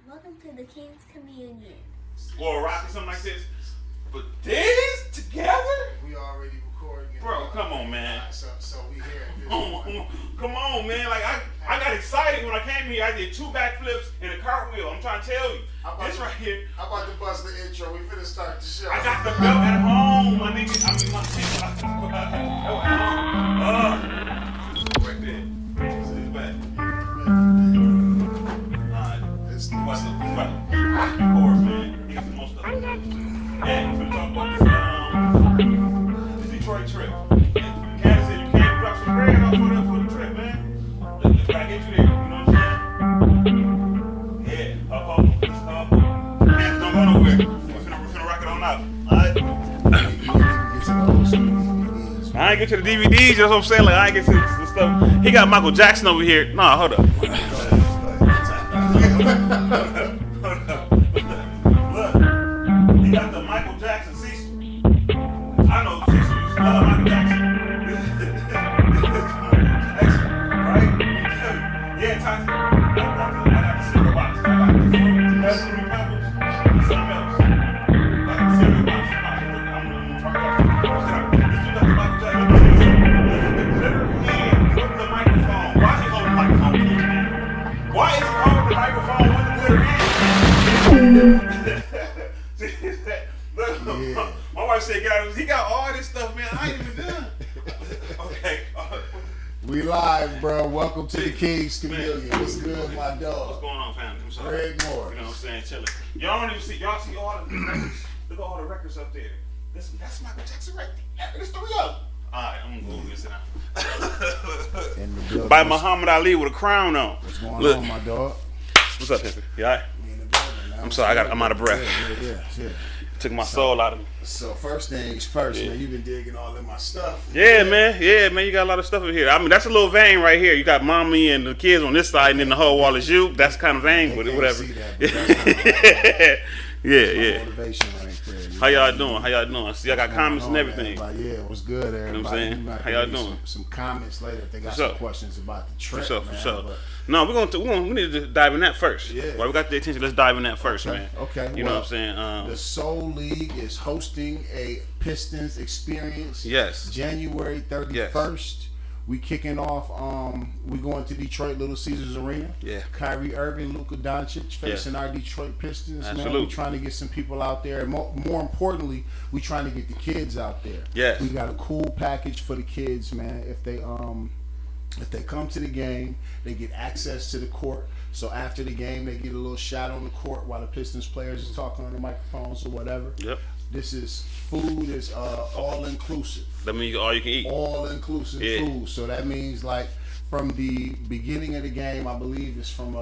Welcome to the King's Communion. Or a rock or something like this. But this together? We already recording it. Bro, come on, man. So we here at this point. Come on, man. Like I got excited when I came here. I did 2 backflips and a cartwheel. I'm trying to tell you. This right here. How about the bust the intro? We finna start the show. I got the belt at home, my nigga. I mean, my shit. Right there. Sit back. What's up? Record, man. He's the most of it. And we're finna talk about this Detroit trip. Candace said you can't drop some bread off for the trip, man. Let's try to get you there. You know what I'm saying? Yeah. Candace, don't go nowhere. We're finna rock it on out. Alright? I ain't get to the DVDs, that's what I'm saying. Like I ain't get to the stuff. He got Michael Jackson over here. Nah, hold up. Look, he got the Michael Jackson Cecil. I know Cecil used to love Michael Jackson. This is Michael Jackson, right? Yeah, Tati. I got the cereal box. I got the fruit, the fruity pebbles, and something else. I got the cereal box. I'm trying to you got the Michael Jackson. Look at the microphone. Why is he holding the microphone with his hand? Why is he holding the microphone with the glitter hand? Look, my wife said, he got all this stuff, man. I ain't even done. Okay. We live, bro. Welcome to the King's Communion. What's good, my dog? What's going on, family? I'm sorry. Greg Moore. You know what I'm saying? Chilling. Y'all don't even see. Y'all see all the records. Look at all the records up there. That's Michael Jackson right there. There's 3 of them. All right, I'm gonna go sit down. By Muhammad Ali with a crown on. What's going on, my dog? What's up, Hippie? You all right? I'm sorry. I'm out of breath. Yeah. Took my soul out of me. So first things first, man. You've been digging all in my stuff. Yeah, man. You got a lot of stuff in here. I mean, that's a little vein right here. You got mommy and the kids on this side, and then the whole wall is you. That's kind of vein, but whatever. Yeah. Motivation right there. How y'all doing? See, I got comments and everything. Yeah, what's good, everybody? You know what I'm saying? How y'all doing? Some comments later if they got some questions about the trip. For sure. No, we need to dive in that first. Yeah. While we got the attention, let's dive in that first, man. Okay. You know what I'm saying? The Soul League is hosting a Pistons experience. Yes. January 31st. Yes. We kicking off. We going to Detroit, Little Caesars Arena. Yeah. Kyrie Irving, Luka Doncic facing our Detroit Pistons. Absolutely. Man, we trying to get some people out there. And more importantly, we trying to get the kids out there. Yes. We got a cool package for the kids, man. If they come to the game, they get access to the court. So after the game, they get a little shot on the court while the Pistons players are talking on the microphones or whatever. Yep. This is food is all inclusive. That means all you can eat. All inclusive food. So that means like from the beginning of the game, I believe it's from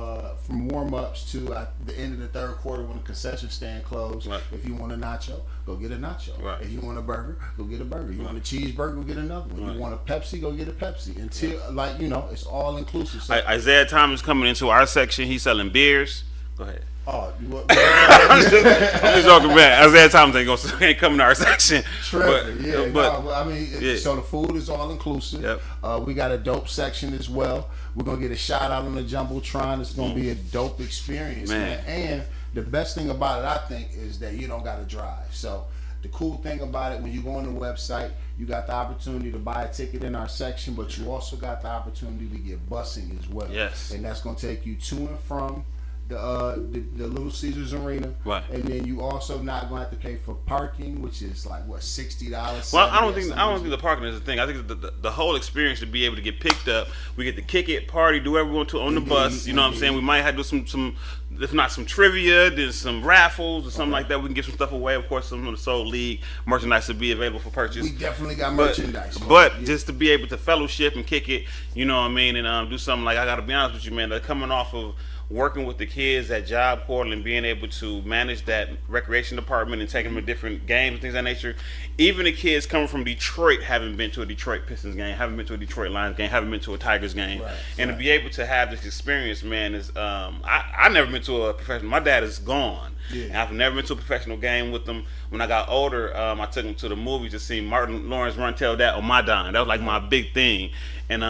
warm ups to the end of the 3rd quarter when the concession stand closed. Right. If you want a nacho, go get a nacho. Right. If you want a burger, go get a burger. You want a cheeseburger, go get another one. Right. You want a Pepsi, go get a Pepsi. Until it's all inclusive. So, Isaiah Thomas coming into our section. He's selling beers. Go ahead. Oh, I'm just joking, man. Isaiah Thomas ain't coming to our section. So the food is all inclusive. Yep. We got a dope section as well. We're gonna get a shout out on the jumbotron. It's gonna be a dope experience, man. And the best thing about it, I think, is that you don't gotta drive. So the cool thing about it, when you go on the website, you got the opportunity to buy a ticket in our section, but you also got the opportunity to get busing as well. Yes. And that's gonna take you to and from the Little Caesars Arena, right? And then you also not going to have to pay for parking, which is like what, $60. Well, I don't think the parking is the thing. I think the whole experience to be able to get picked up, we get to kick it, party, do whatever we want to on the bus. You know what I'm saying? We might have to do some if not some trivia, then some raffles or something like that. We can get some stuff away. Of course, some of the Soul League merchandise will be available for purchase. We definitely got merchandise. But just to be able to fellowship and kick it, you know what I mean, and do something like, I got to be honest with you, man, they're coming off of working with the kids at Job Corps and being able to manage that recreation department and taking them to different games and things of that nature. Even the kids coming from Detroit haven't been to a Detroit Pistons game, haven't been to a Detroit Lions game, haven't been to a Tigers game. Right, to be able to have this experience, man, is I never been to a professional. My dad is gone. Yeah. And I've never been to a professional game with them. When I got older, I took them to the movies to see Martin Lawrence run tell that on my dime. That was like my big thing. And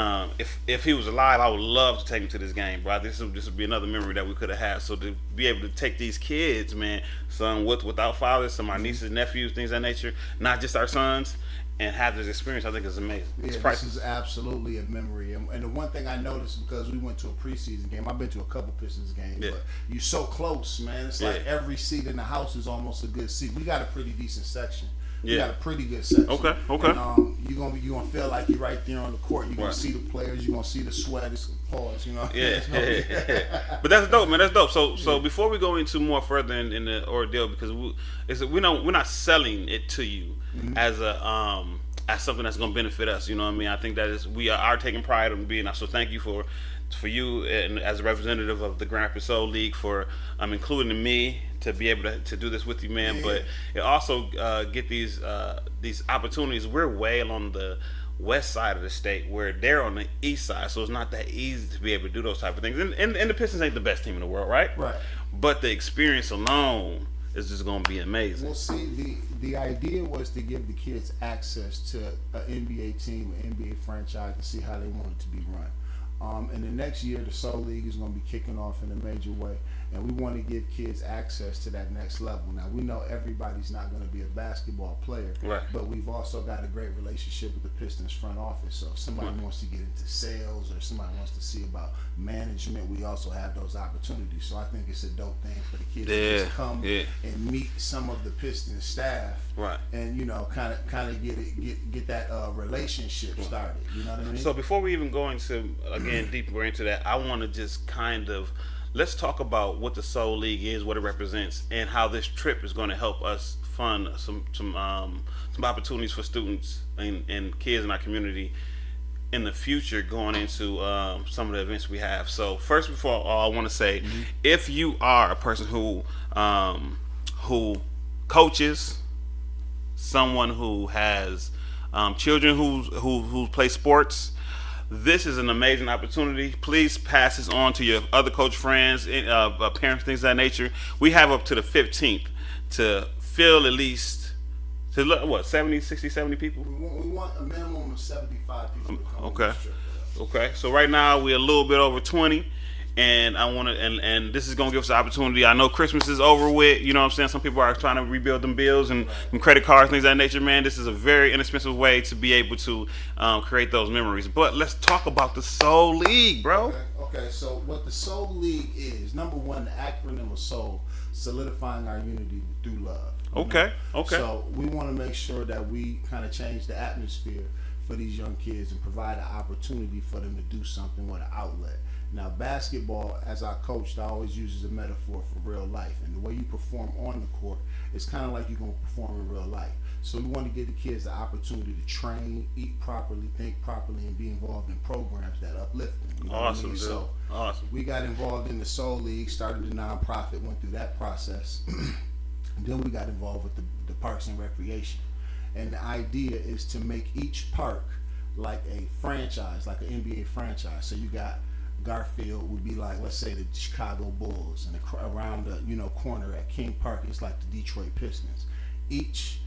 if he was alive, I would love to take him to this game, bro. This would be another memory that we could have had. So to be able to take these kids, man, some without fathers, some of our nieces, nephews, things of that nature, not just our sons, and have this experience, I think is amazing. It's priceless. This is absolutely a memory. And the one thing I noticed, because we went to a preseason game, I've been to a couple Pistons games, but you're so close, man. It's like every seat in the house is almost a good seat. We got a pretty decent section. We got a pretty good section. Okay. And, you're gonna feel like you're right there on the court. You're gonna see the players. You're gonna see the sweat. It's pause. You know. Yeah. But that's dope, man. That's dope. So before we go into more further in the ordeal, because we're not selling it to you as a as something that's gonna benefit us. You know what I mean? I think that we are taking pride in being. So thank you for you and as a representative of the Grand Rapids Soul League for including me to be able to do this with you, man. Yeah. But it also get these opportunities. We're way along the west side of the state, where they're on the east side, so it's not that easy to be able to do those type of things. And the Pistons ain't the best team in the world, right? Right. But the experience alone is just going to be amazing. Well, see, the idea was to give the kids access to an NBA team, an NBA franchise, to see how they want it to be run. And the next year, the Soul League is going to be kicking off in a major way, and we want to give kids access to that next level. Now, we know everybody's not going to be a basketball player, right, but we've also got a great relationship with the Pistons front office. So if somebody wants to get into sales or somebody wants to see about management, we also have those opportunities. So I think it's a dope thing for the kids to just come and meet some of the Pistons staff, right, and kind of get that relationship started. You know what I mean? So before we even go into deeper into that, I want to just let's talk about what the Soul League is, what it represents, and how this trip is going to help us fund some opportunities for students and kids in our community in the future going into some of the events we have. So first, before all, I want to say, if you are a person who coaches, someone who has children who play sports, this is an amazing opportunity. Please pass this on to your other coach friends, parents, things of that nature. We have up to the 15th to fill at least, 70 people? We want a minimum of 75 people to come on this trip. Okay. So right now we're a little bit over 20. And I want to, and this is going to give us an opportunity. I know Christmas is over with, you know what I'm saying? Some people are trying to rebuild them bills and credit cards, things of that nature, man. This is a very inexpensive way to be able to create those memories. But let's talk about the Soul League, bro. Okay, so what the Soul League is, number one, the acronym of SOUL, solidifying our unity through love. Okay. So we want to make sure that we kind of change the atmosphere for these young kids and provide an opportunity for them to do something with an outlet. Now, basketball, as I coached, I always use as a metaphor for real life. And the way you perform on the court is kind of like you're going to perform in real life. So we want to give the kids the opportunity to train, eat properly, think properly, and be involved in programs that uplift them. You know awesome, what I mean? Dude. So awesome. We got involved in the Soul League, started the nonprofit, went through that process. And then we got involved with the Parks and Recreation. And the idea is to make each park like a franchise, like an NBA franchise. So you got Garfield would be like, let's say, the Chicago Bulls, and around the corner at King Park, it's like the Detroit Pistons. Each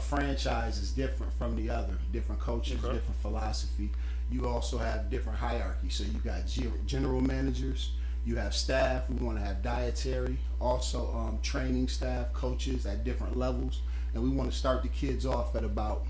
franchise is different from the other, different coaches, different philosophy. You also have different hierarchies. So you got general managers, you have staff. We want to have dietary, also training staff, coaches at different levels, and we want to start the kids off at about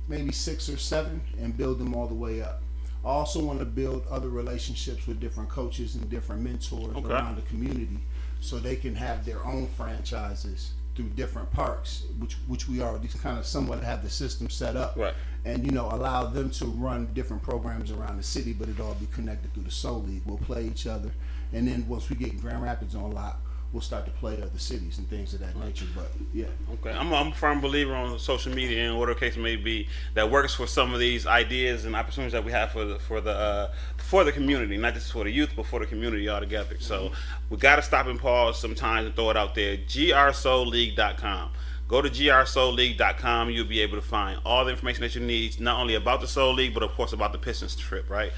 maybe 6 or 7 and build them all the way up. I also want to build other relationships with different coaches and different mentors around the community, so they can have their own franchises through different parks, which we already kind of somewhat have the system set up, right? And allow them to run different programs around the city, but it all be connected through the Soul League. We'll play each other, and then once we get Grand Rapids on lock, we'll start to play other cities and things of that nature. But yeah, okay. I'm a firm believer on social media and whatever case may be that works for some of these ideas and opportunities that we have for the community, not just for the youth, but for the community altogether. So we got to stop and pause sometimes and throw it out there. grsoulleague.com. Go to grsoulleague.com. You'll be able to find all the information that you need, not only about the Soul League, but of course about the Pistons trip, right?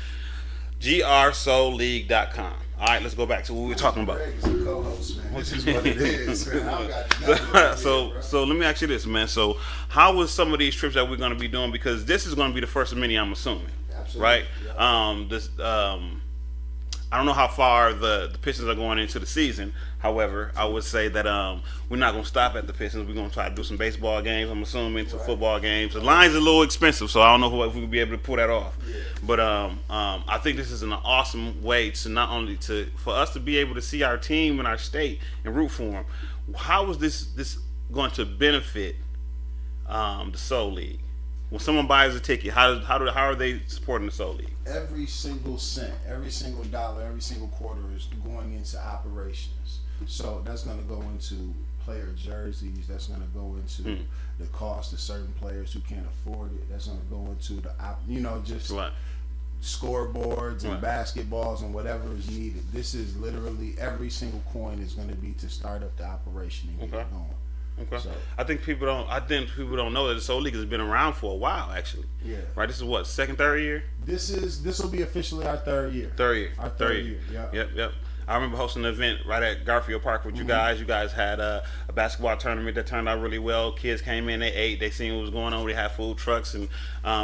grsoulleague.com. All right, let's go back to what we were talking about. Greg is a co-host, man. It's just what it is. Man. I don't got nothing So let me ask you this, man. So how was some of these trips that we're going to be doing? Because this is going to be the first of many, I'm assuming. Absolutely. Right? Yeah. I don't know how far the Pistons are going into the season. However, I would say that we're not going to stop at the Pistons. We're going to try to do some baseball games, I'm assuming, some football games. The line's a little expensive, so I don't know if we'll be able to pull that off. Yeah. But I think this is an awesome way to not only for us to be able to see our team and our state and root for them. How is this going to benefit the Soul League? When someone buys a ticket, how are they supporting the Soul League? Every single cent, every single dollar, every single quarter is going into operations. So that's going to go into player jerseys. That's going to go into the cost of certain players who can't afford it. That's going to go into just Right. scoreboards and basketballs and whatever is needed. This is literally every single coin is going to be to start up the operation and get it going. Okay. So, I think people don't know that the Soul League has been around for a while, actually. yeah. Right. This is what, third year? This will be officially our third year. Our third year. Yeah. Yep. I remember hosting an event right at Garfield Park with you guys. You guys had a basketball tournament that turned out really well. Kids came in, they ate, they seen what was going on. They had food trucks, and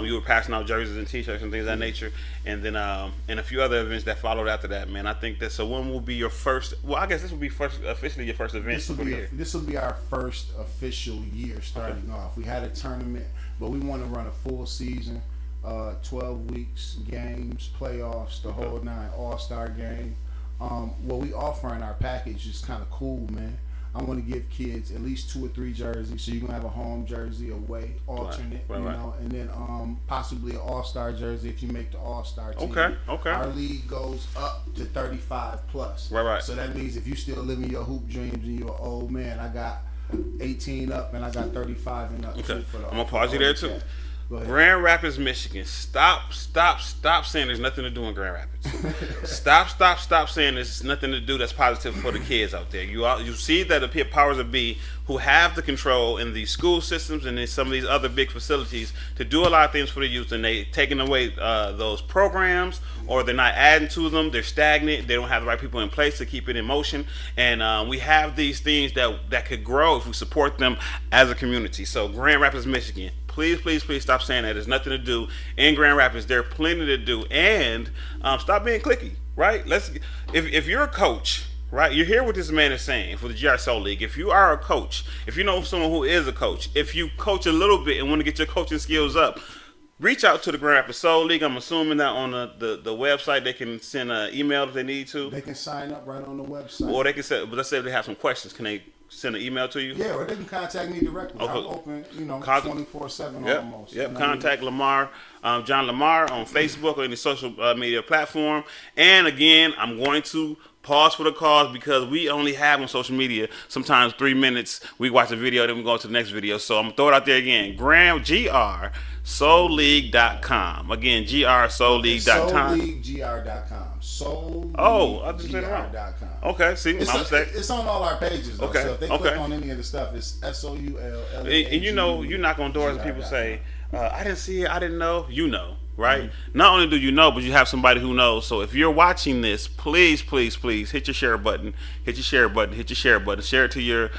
you were passing out jerseys and T-shirts and things of that nature. And then and a few other events that followed after that, man. I think that. So when will be your first? Well, I guess this will be officially your first event for the year. This will be our first official year starting off. We had a tournament, but we want to run a full season, 12 weeks, games, playoffs, the whole nine, all-star game. What we offer in our package is kind of cool, man. I want to give kids at least 2 or 3 jerseys, so you're gonna have a home jersey, away alternate, right. and then possibly an all-star jersey if you make the all-star team. Okay. Our league goes up to 35 plus. Right. So that means if you still living your hoop dreams and you're an old man, I got 18 up and I got 35 and up. Okay. For the, I'm gonna pause you there too. Go ahead. Grand Rapids, Michigan. Stop saying there's nothing to do in Grand Rapids. Stop saying there's nothing to do that's positive for the kids out there. You see that the powers that be who have the control in these school systems and in some of these other big facilities to do a lot of things for the youth, and they taking away those programs, or they're not adding to them. They're stagnant. They don't have the right people in place to keep it in motion. And we have these things that could grow if we support them as a community. So Grand Rapids, Michigan. Please stop saying that. There's nothing to do in Grand Rapids. There are plenty to do, and stop being cliquey. Right? If you're a coach, right? You hear what this man is saying for the GR Soul League. If you are a coach, if you know someone who is a coach, if you coach a little bit and want to get your coaching skills up, reach out to the Grand Rapids Soul League. I'm assuming that on the website they can send an email if they need to. They can sign up right on the website. Or they can say, but let's say if they have some questions, can they send an email to you? Yeah, or they can contact me directly. Okay. I'm open, 24/7 almost. Yep. Contact Lamar, John Lamar on Facebook or any social media platform. And again, I'm going to pause for the cause because we only have on social media sometimes 3 minutes. We watch a video, then we go on to the next video. So I'm going to throw it out there again. GRSoulLeague.com. Again, GRSoulLeague.com. SoulLeagueGR.com. I just said it wrong. SoulLeagueGR.com. Okay, see, my mistake. It's on all our pages, though. Okay, So if they click on any of the stuff, it's SOULLEAGUR. And you knock on doors and people say, I didn't see it, I didn't know. You know, right? Mm-hmm. Not only do you know, but you have somebody who knows. So if you're watching this, please hit your share button. Share it to your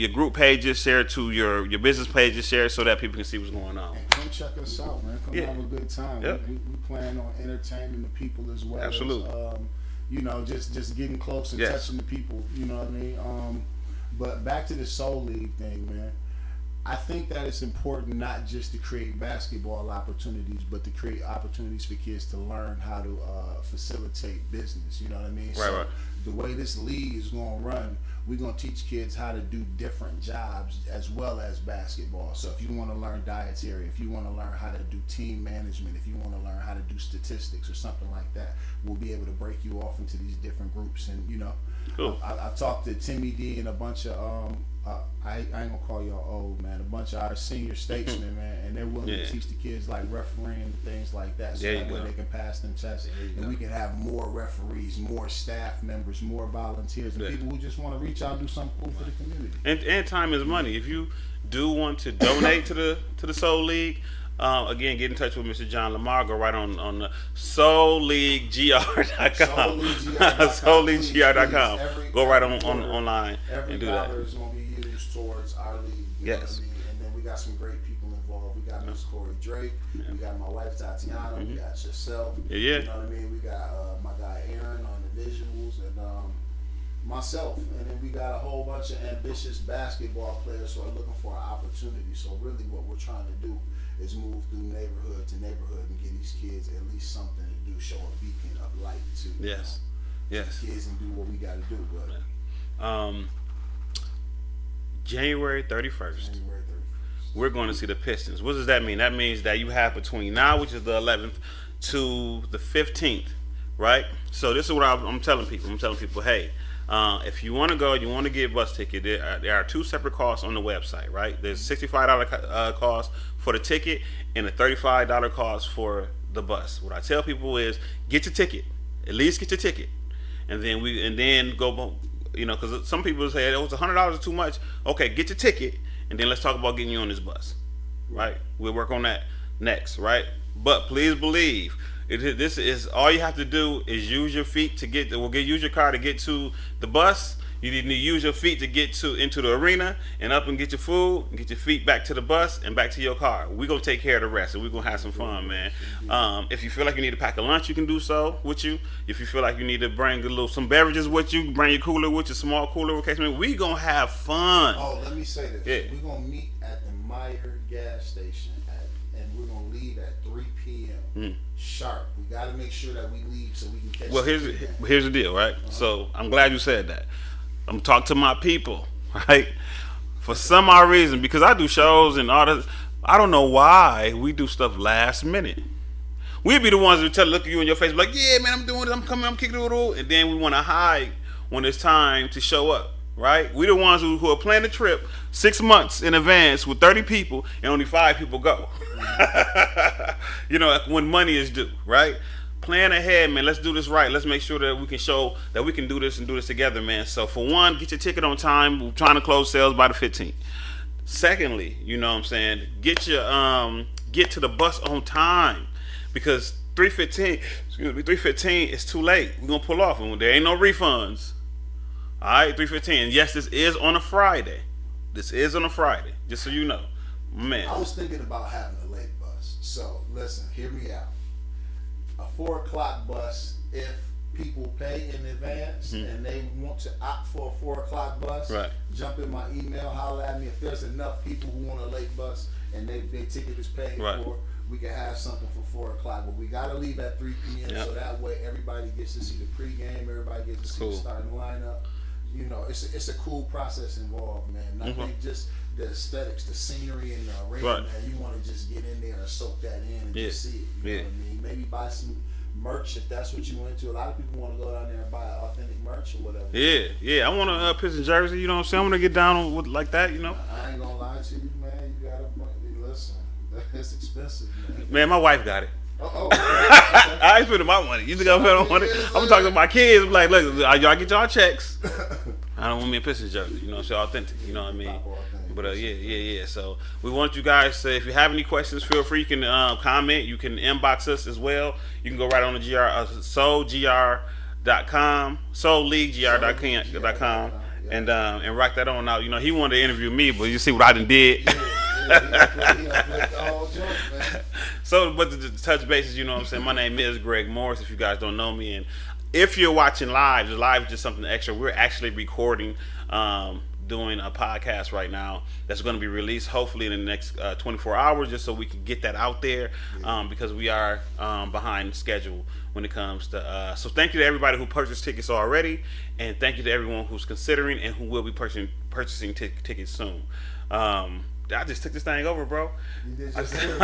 group pages, share it to your business pages, share it so that people can see what's going on. And come check us out, man. Come have a good time. Yep. We plan on entertaining the people as well. Absolutely. As, just getting close and touching the people. You know what I mean? But back to the Soul League thing, man. I think that it's important not just to create basketball opportunities, but to create opportunities for kids to learn how to facilitate business. You know what I mean? Right. The way this league is going to run, we're going to teach kids how to do different jobs as well as basketball. So if you want to learn dietary, if you want to learn how to do team management, if you want to learn how to do statistics or something like that, we'll be able to break you off into these different groups. And, cool. I talked to Timmy D and a bunch of I ain't gonna call y'all old, man. A bunch of our senior statesmen, man, and they're willing to teach the kids like refereeing and things like that, so that way they can pass them tests, and we can have more referees, more staff members, more volunteers, and people who just want to reach out and do something cool for the community. And time is money. If you do want to donate to the Soul League, again, get in touch with Mr. John Lamar. Go right on the soulleaguegr.com. soulleaguegr.com. Go right on online and do that. Every dollar is going to be used towards our league. You know what I mean? And then we got some great people involved. We got Miss Corey Drake. We got my wife Tatiana. We got yourself. You know what I mean? We got my guy Aaron on the visuals and myself. And then we got a whole bunch of ambitious basketball players who are looking for an opportunity. So really what we're trying to do is move through neighborhood to neighborhood and give these kids at least something to do, show a beacon of light to yes kids and do what we got to do. But January 31st, we're going to see the Pistons. What does that mean? That means that you have between now, which is the 11th, to the 15th, right? So this is what I'm telling people. I'm telling people, hey, if you want to go, you want to get a bus ticket, there are two separate costs on the website, right? There's $65 cost for the ticket and a $35 cost for the bus. What I tell people is get your ticket, at least get your ticket, and then go, you know, because some people say, oh, it's $100 is too much. Okay, get your ticket, and then let's talk about getting you on this bus, right? We'll work on that next, right? But please believe, this is all you have to do is use your feet to get. Use your car to get to the bus. You need to use your feet to get into the arena and up and get your food and get your feet back to the bus and back to your car. We're gonna take care of the rest and we're gonna have some fun, man. If you feel like you need to pack a lunch, you can do so with you. If you feel like you need to bring some beverages with you, bring your cooler with you, small cooler. We gonna have fun. Oh, let me say this. Yeah. We're gonna meet at the Meyer gas station and we're gonna leave at 3 p.m. Sharp. We got to make sure that we leave so we can catch. Well, here's the deal, right? So I'm glad you said that. I'm talking to my people, right? For some odd reason, because I do shows and all that, I don't know why we do stuff last minute. We'd be the ones who look at you in your face, like, yeah, man, I'm doing this, I'm coming, I'm kicking it, and then we want to hide when it's time to show up, right? We the ones who are planning the trip 6 months in advance with 30 people and only 5 people go. You know, when money is due, right? Plan ahead, man. Let's do this right. Let's make sure that we can show that we can do this and do this together, man. So for one, get your ticket on time. We're trying to close sales by the 15th. Secondly, you know what I'm saying, get to the bus on time, because 3:15 is too late. We're gonna pull off and there ain't no refunds. All right, 3:15. Yes, this is on a Friday. Just so you know, man. I was thinking about having a late bus. So listen, hear me out. A 4 o'clock bus, if people pay in advance and they want to opt for a 4 o'clock bus, right, jump in my email, holler at me. If there's enough people who want a late bus and their ticket is paid for, we can have something for 4 o'clock. But we gotta leave at 3 p.m. So that way everybody gets to see the pregame, everybody gets to see the starting lineup. You know, it's a cool process involved, man. And I think just the aesthetics, the scenery, and the arena, man, you want to just get in there and soak that in and just see it. You know what I mean? Maybe buy some merch if that's what you want to. A lot of people want to go down there and buy authentic merch or whatever. Yeah. I want a Pistons jersey. You know what I'm saying? I'm gonna get down with like that. You know. I ain't gonna lie to you, man. You gotta listen. It's expensive, man. Man, my wife got it. Oh. I ain't spending my money. You think I'm spending money? I'm talking to my kids. I'm like, look, y'all get y'all checks. I don't want me a Pistons jersey. You know, it's authentic. You know what I mean? But yeah. So we want you guys to, if you have any questions, feel free. You can comment. You can inbox us as well. You can go right on the soulleaguegr.com, soulleaguegr.com, and rock that on out. You know, he wanted to interview me, but you see what I done did. So, but the touch bases, you know what I'm saying? My name is Greg Morris, if you guys don't know me. And if you're watching live, the live is just something extra. We're actually recording, doing a podcast right now that's going to be released hopefully in the next 24 hours, just so we can get that out there, because we are behind schedule when it comes to so thank you to everybody who purchased tickets already, and thank you to everyone who's considering and who will be purchasing tickets soon. I just took this thing over, bro. You did I just just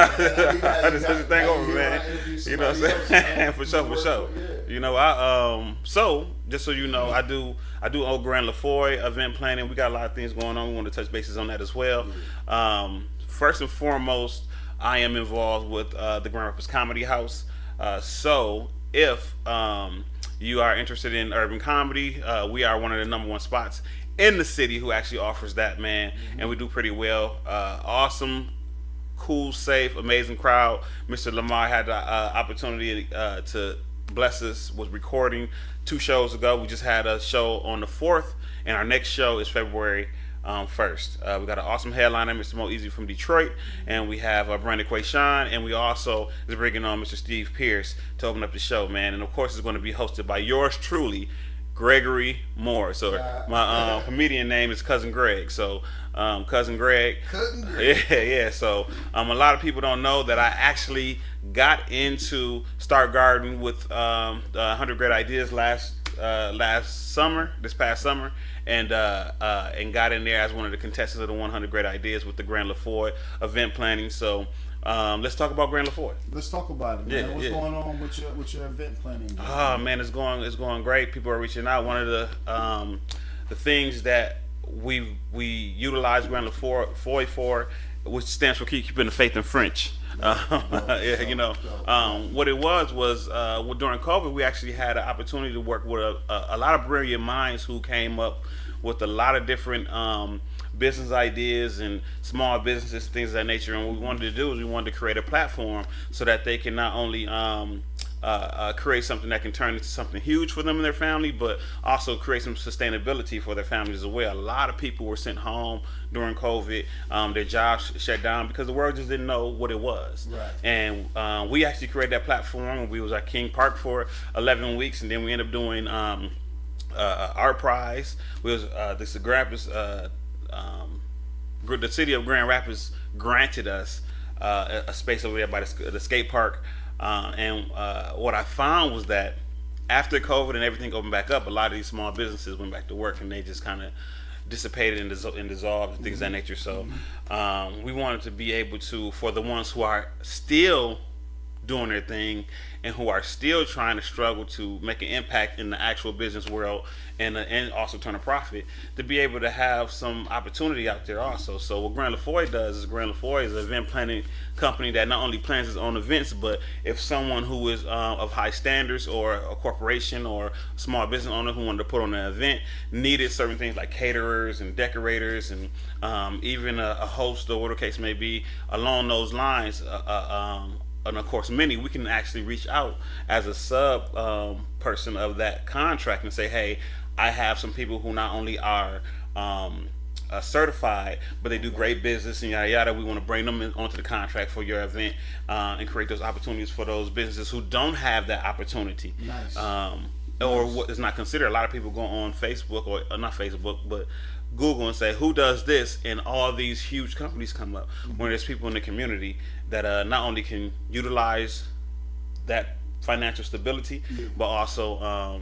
took this thing over, man. You know what I'm saying? For sure. You know, so just so you know, I do old Grand LaFoy event planning. We got a lot of things going on. We want to touch bases on that as well. First and foremost, I am involved with the Grand Rapids Comedy House. So if you are interested in urban comedy, we are one of the #1 spots in the city who actually offers that, man. And we do pretty well. Awesome cool, safe, amazing crowd. Mr. Lamar had the opportunity to bless us with recording 2 shows ago. We just had a show on the 4th, and our next show is February 1st. We got an awesome headliner, Mr. Mo Easy from Detroit, and we have Brandon Quayshawn, and we also is bringing on Mr. Steve Pierce to open up the show, man. And of course, it's going to be hosted by yours truly, Gregory Moore. So my comedian name is Cousin Greg. So Cousin Greg. Yeah. So a lot of people don't know that I actually got into Start Garden with the 100 Great Ideas this past summer, and got in there as one of the contestants of the 100 Great Ideas with the Grand LaFoy event planning. So let's talk about Grand LaFoy. Let's talk about it, man. Yeah, What's going on with your event planning? Oh man, it's going great. People are reaching out. One of the things that we utilize Grand LaFoy for, which stands for keeping the faith in French. What it was during COVID, we actually had an opportunity to work with a lot of brilliant minds who came up with a lot of different business ideas and small businesses, things of that nature. And what we wanted to do is we wanted to create a platform so that they can not only create something that can turn into something huge for them and their family, but also create some sustainability for their families as well. A lot of people were sent home during COVID. Their jobs shut down because the world just didn't know what it was. Right. And we actually created that platform. We was at King Park for 11 weeks, and then we ended up doing our prize. We was the city of Grand Rapids granted us a space over there by the skate park. What I found was that after COVID and everything opened back up, a lot of these small businesses went back to work, and they just kind of dissipated and dissolved and things of that nature. So we wanted to be able to, for the ones who are still doing their thing and who are still trying to struggle to make an impact in the actual business world and also turn a profit, to be able to have some opportunity out there also. So what Grand LaFoy does is Grand LaFoy is an event planning company that not only plans its own events, but if someone who is of high standards, or a corporation or small business owner who wanted to put on an event, needed certain things like caterers and decorators and even a host or whatever the case may be along those lines, and of course many, we can actually reach out as a sub person of that contract and say, hey, I have some people who not only are certified, but they do great business and yada yada. We want to bring them onto the contract for your event and create those opportunities for those businesses who don't have that opportunity. Nice. Or what is not considered. A lot of people go on Facebook or not Facebook, but Google and say, who does this? And all these huge companies come up. When there's people in the community that not only can utilize that financial stability, but also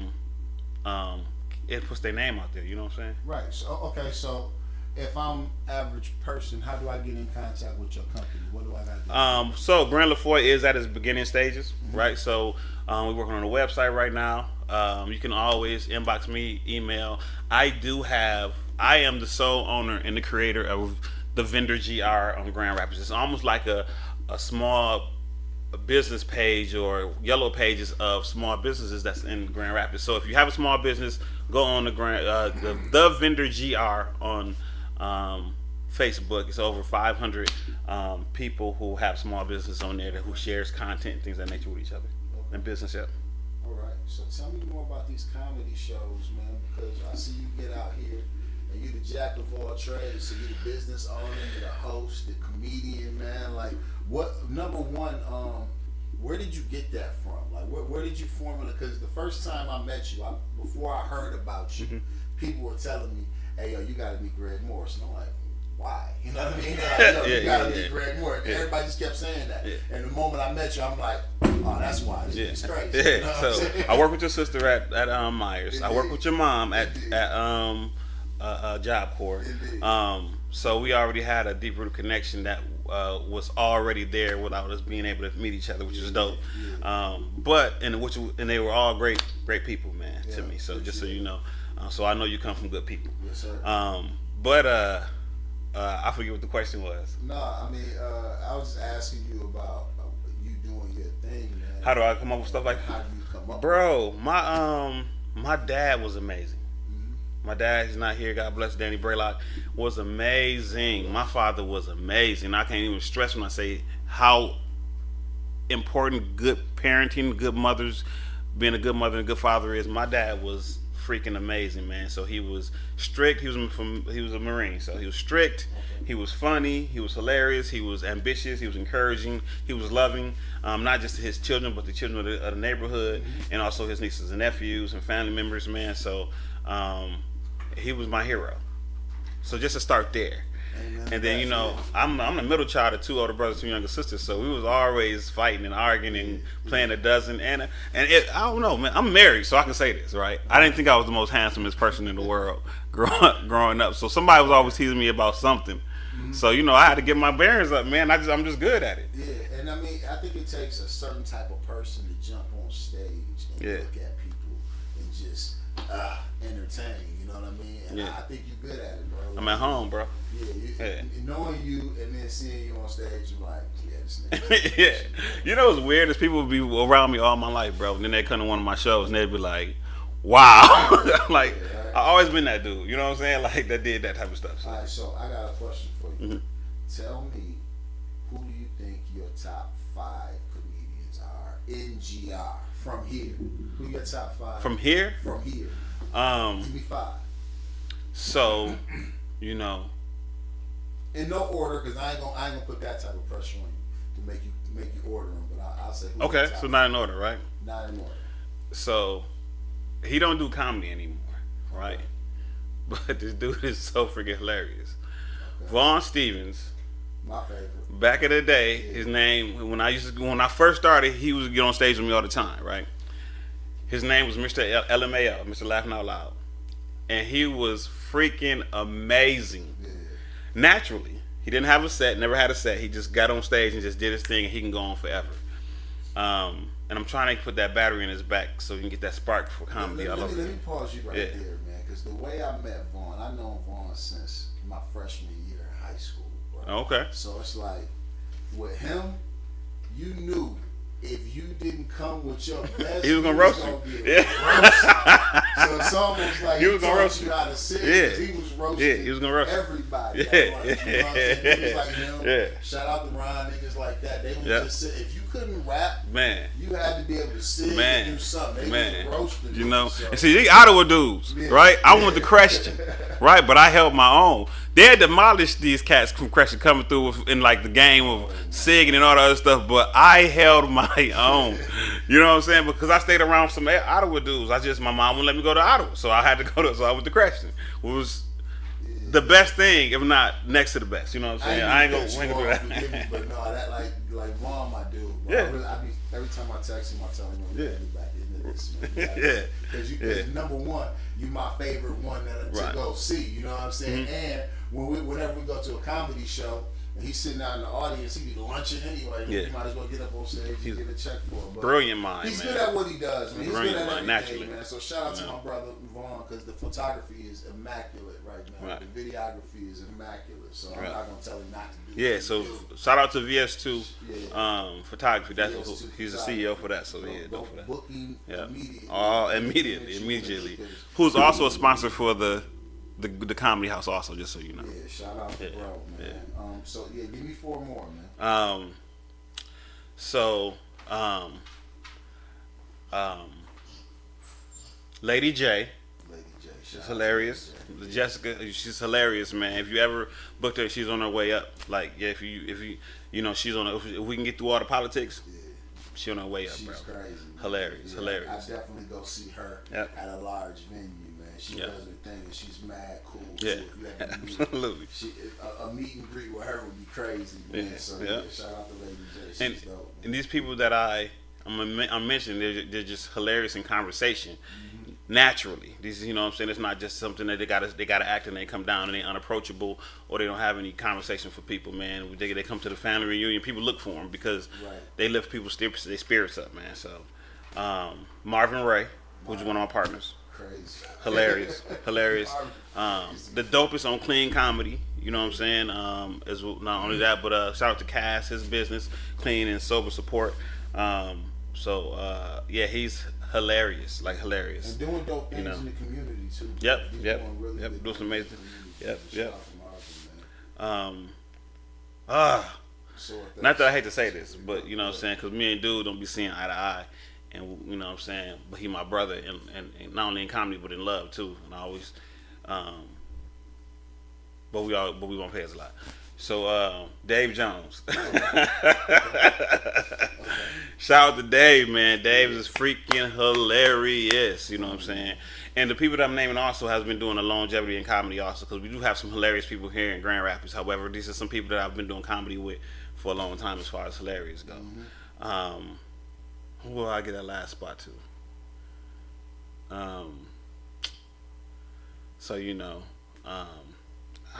it puts their name out there. You know what I'm saying? Right. So okay. So if I'm average person, how do I get in contact with your company? What do I got to do? So Grand LaFoy is at its beginning stages, right? So we're working on a website right now. You can always inbox me, email. I am the sole owner and the creator of the Vendor GR on Grand Rapids. It's almost like a small business page or yellow pages of small businesses that's in Grand Rapids. So if you have a small business, go on the Vendor GR on Facebook. It's over 500 people who have small business on there who shares content and things of that nature with each other and business. Yep. All right. So tell me more about these comedy shows, man, because I see you get out here and you're the jack of all trades. So you're the business owner, you're the host, the comedian, man. Like, what? Number one, where did you get that from? Like, where did you form it? Because the first time I met you, before I heard about you, people were telling me, "Hey, yo, you got to meet Greg Morris." And I'm like, why? You know what I mean? Like, you gotta meet Greg Moore. And everybody just kept saying that. And the moment I met you, I'm like, oh, that's why. It's crazy. You know so I work with your sister at Myers. Indeed. I work with your mom at Job Corps. So we already had a deep rooted connection that was already there without us being able to meet each other, which is dope. And they were all great people, man, to me. So just so you know, so I know you come from good people. Yes, sir. I forget what the question was. No, I mean, I was just asking you about you doing your thing, man. How do I come up with stuff like that? How do you come up? Bro, my dad was amazing. My dad, he's not here. God bless Danny Braylock. Was amazing. My father was amazing. I can't even stress when I say how important good parenting, good mothers, being a good mother and a good father is. My dad was freaking amazing, man. So he was strict. He was a Marine, so he was strict. He was funny. He was hilarious. He was ambitious. He was encouraging. He was loving, not just his children, but the children of the neighborhood, and also his nieces and nephews and family members, man. So he was my hero. So just to start there. Amen. And then, you know, I'm the middle child of 2 older brothers, 2 younger sisters, so we was always fighting and arguing and playing a dozen. And I don't know, man. I'm married, so I can say this, right? I didn't think I was the most handsomest person in the world growing up. So somebody was always teasing me about something. So, you know, I had to get my bearings up, man. I'm just good at it. Yeah, and I mean, I think it takes a certain type of person to jump on stage and look at people and just entertain. You know what I mean? And I think you're good at it, bro. I'm at home, bro. Yeah, knowing you and then seeing you on stage, you're like, yeah, this nigga. Yeah. You know what's weird is people would be around me all my life, bro. And then they come to one of my shows and they'd be like, wow. Like, I always been that dude. You know what I'm saying? Like, that did that type of stuff. So. All right, so I got a question for you. Tell me, who do you think your top 5 comedians are in GR from here? Who your top 5? From here? From here. Give me 5. So, you know. In no order, because I ain't gonna put that type of pressure on you to make you order them. But I'll say. Okay, so not in order, right? Not in order. So, he don't do comedy anymore, right? But this dude is so freaking hilarious. Okay. Vaughn Stevens. My favorite. Back in the day, his name when I first started, he was get on stage with me all the time, right? His name was Mr. LMAO, Mr. Laughing Out Loud, and he was freaking amazing. Yeah. Naturally, he didn't have a set, never had a set. He just got on stage and just did his thing, and he can go on forever. And I'm trying to put that battery in his back so he can get that spark for comedy. Let me pause you right there, man, because the way I met Vaughn, I've known Vaughn since my freshman year in high school. Bro. Okay. So it's like, with him, you knew if you didn't come with your best, he was gonna roast you. Yeah. So it's almost like he was gonna roast you out of six. Yeah. He was roasting. Yeah, he was gonna roast everybody. Yeah. You know what I'm saying? Like him. Yeah. Shout out to Ron, niggas like that. They would just sit. If you couldn't rap, man, you had to be able to sing and do something. They was roasting. You know, so. And see, these Ottawa dudes, right? I went to Creston, right? But I held my own. They had demolished these cats from Creston coming through in like the game of singing and all the other stuff, but I held my own. You know what I'm saying? Because I stayed around some Ottawa dudes. My mom wouldn't let me go to Ottawa, so I had to go to. So I went to Creston, which was the best thing, if not next to the best. You know what I'm saying? I ain't gonna do that. But no, that like Vaughn, my dude. Bro. Yeah. I be every time I text him, I tell him, "Get me back into this, man." Yeah. Because number one, you my favorite one to go see. You know what I'm saying? Mm-hmm. And whenever we go to a comedy show and he's sitting out in the audience, he be lunching anyway. Yeah. You might as well get up on stage and get a check for him. But brilliant mind, he's man. good at what he does, man. He's brilliant good at mind, everything, naturally. Man. So shout out to my brother Vaughn, because the photography is immaculate right now. Right. The videography is immaculate. So I'm not gonna tell him not to do. Yeah. So shout out to VS2 photography. That's VS2 he's the CEO for that. So dope for that. Booking immediately. Who's also a sponsor for the comedy house also, just so you know. Yeah, shout out to bro, man. So give me 4 more, man. Lady J. She's hilarious. Jessica, she's hilarious, man. If you ever booked her, she's on her way up. Like, yeah, if you she's on. If we can get through all the politics, she's on her way up, she's bro. Crazy. Hilarious. I definitely go see her at a large venue, man. She does her thing, and she's mad cool. Yeah, too. absolutely. A meet and greet with her would be crazy, man. Yeah. So shout out to Lady J. She's dope. And these people that I'm mentioning, they're just hilarious in conversation. Mm-hmm. Naturally, these, you know what I'm saying, it's not just something that they gotta act and they come down and they unapproachable or they don't have any conversation for people, man. They come to the family reunion, people look for them because they lift people's spirits up, man. So Marvin Ray, who's one of my partners, crazy, hilarious. The dopest on clean comedy, you know what I'm saying. As well, not only that, but shout out to Cass, his business, Clean and Sober Support. He's hilarious, like hilarious. And doing dope things You know. in the community too. Yep, He's yep, doing really yep. good Doing some things amazing. in the Yep, community. yep. Shout out to Marvin, man. So, Not that I hate to say this, but you know what I'm saying, because me and dude don't be seeing eye to eye, and you know what I'm saying. But he my brother, and not only in comedy but in love too. And I always, but we won't pay us a lot. So Dave Jones, shout out to Dave, man. Dave is freaking hilarious. You know what I'm saying. And the people that I'm naming also has been doing a longevity in comedy also, because we do have some hilarious people here in Grand Rapids. However, these are some people that I've been doing comedy with for a long time as far as hilarious go. Who will I get that last spot to? So you know, I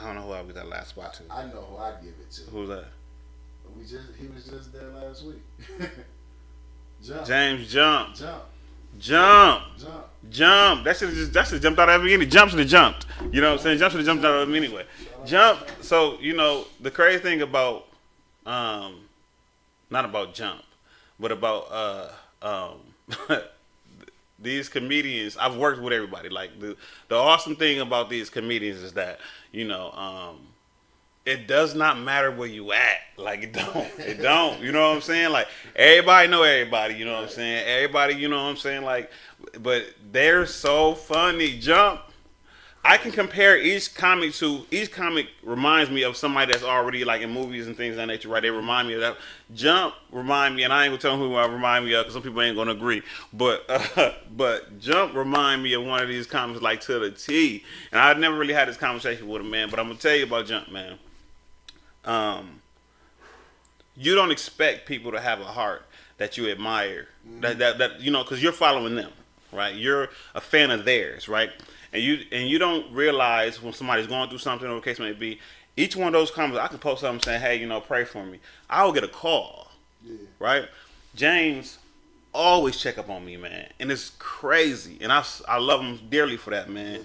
don't know who I get that last spot to. I know who I'd give it to. Who's that? He was just there last week. Jump. James Jump. Jump. Jump. Jump. Jump. That should jumped out at the beginning. Jump should have jumped. You know what I'm saying? Jump should have jumped out of him anyway. Jump. So, you know, the crazy thing about not about Jump, but about these comedians, I've worked with everybody. Like the awesome thing about these comedians is that, you know, it does not matter where you at. Like it don't. You know what I'm saying? Like everybody know everybody. You know what I'm saying? Everybody. You know what I'm saying? Like, but they're so funny. Jump. I can compare each comic reminds me of somebody that's already like in movies and things of that nature. Right? They remind me of that. Jump remind me, and I ain't gonna tell them who I remind me of because some people ain't gonna agree. But Jump remind me of one of these comics like to the T. And I never really had this conversation with him, man. But I'm gonna tell you about Jump, man. You don't expect people to have a heart that you admire, that you know, because you're following them, right? You're a fan of theirs, right? And you don't realize when somebody's going through something, or the case may be. Each one of those comments, I can post something saying, "Hey, you know, pray for me." I will get a call, right? James always check up on me, man, and it's crazy, and I love him dearly for that, man.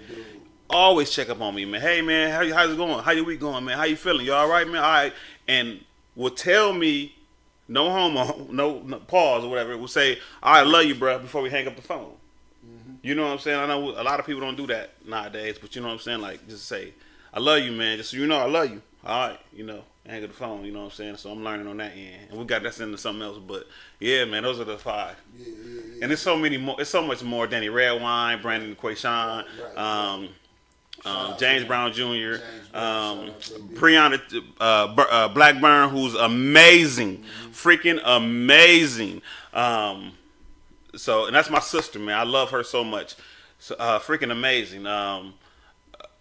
Always check up on me, man. Hey, man, how's it going? How your week going, man? How you feeling? You all right, man? All right. And will tell me, no homo, no pause or whatever. It will say, "I love you, bro," before we hang up the phone. You know what I'm saying? I know a lot of people don't do that nowadays, but you know what I'm saying? Like, just say, "I love you, man. Just so you know, I love you." All right, you know, hang up the phone. You know what I'm saying? So I'm learning on that end, and we got that into something else. But yeah, man, those are the 5. And there's so many more. It's so much more. Danny Redwine, Brandon Quayshawn, James Brown Jr., Brianna Blackburn, who's amazing, freaking amazing. So, and that's my sister, man. I love her so much. So, freaking amazing.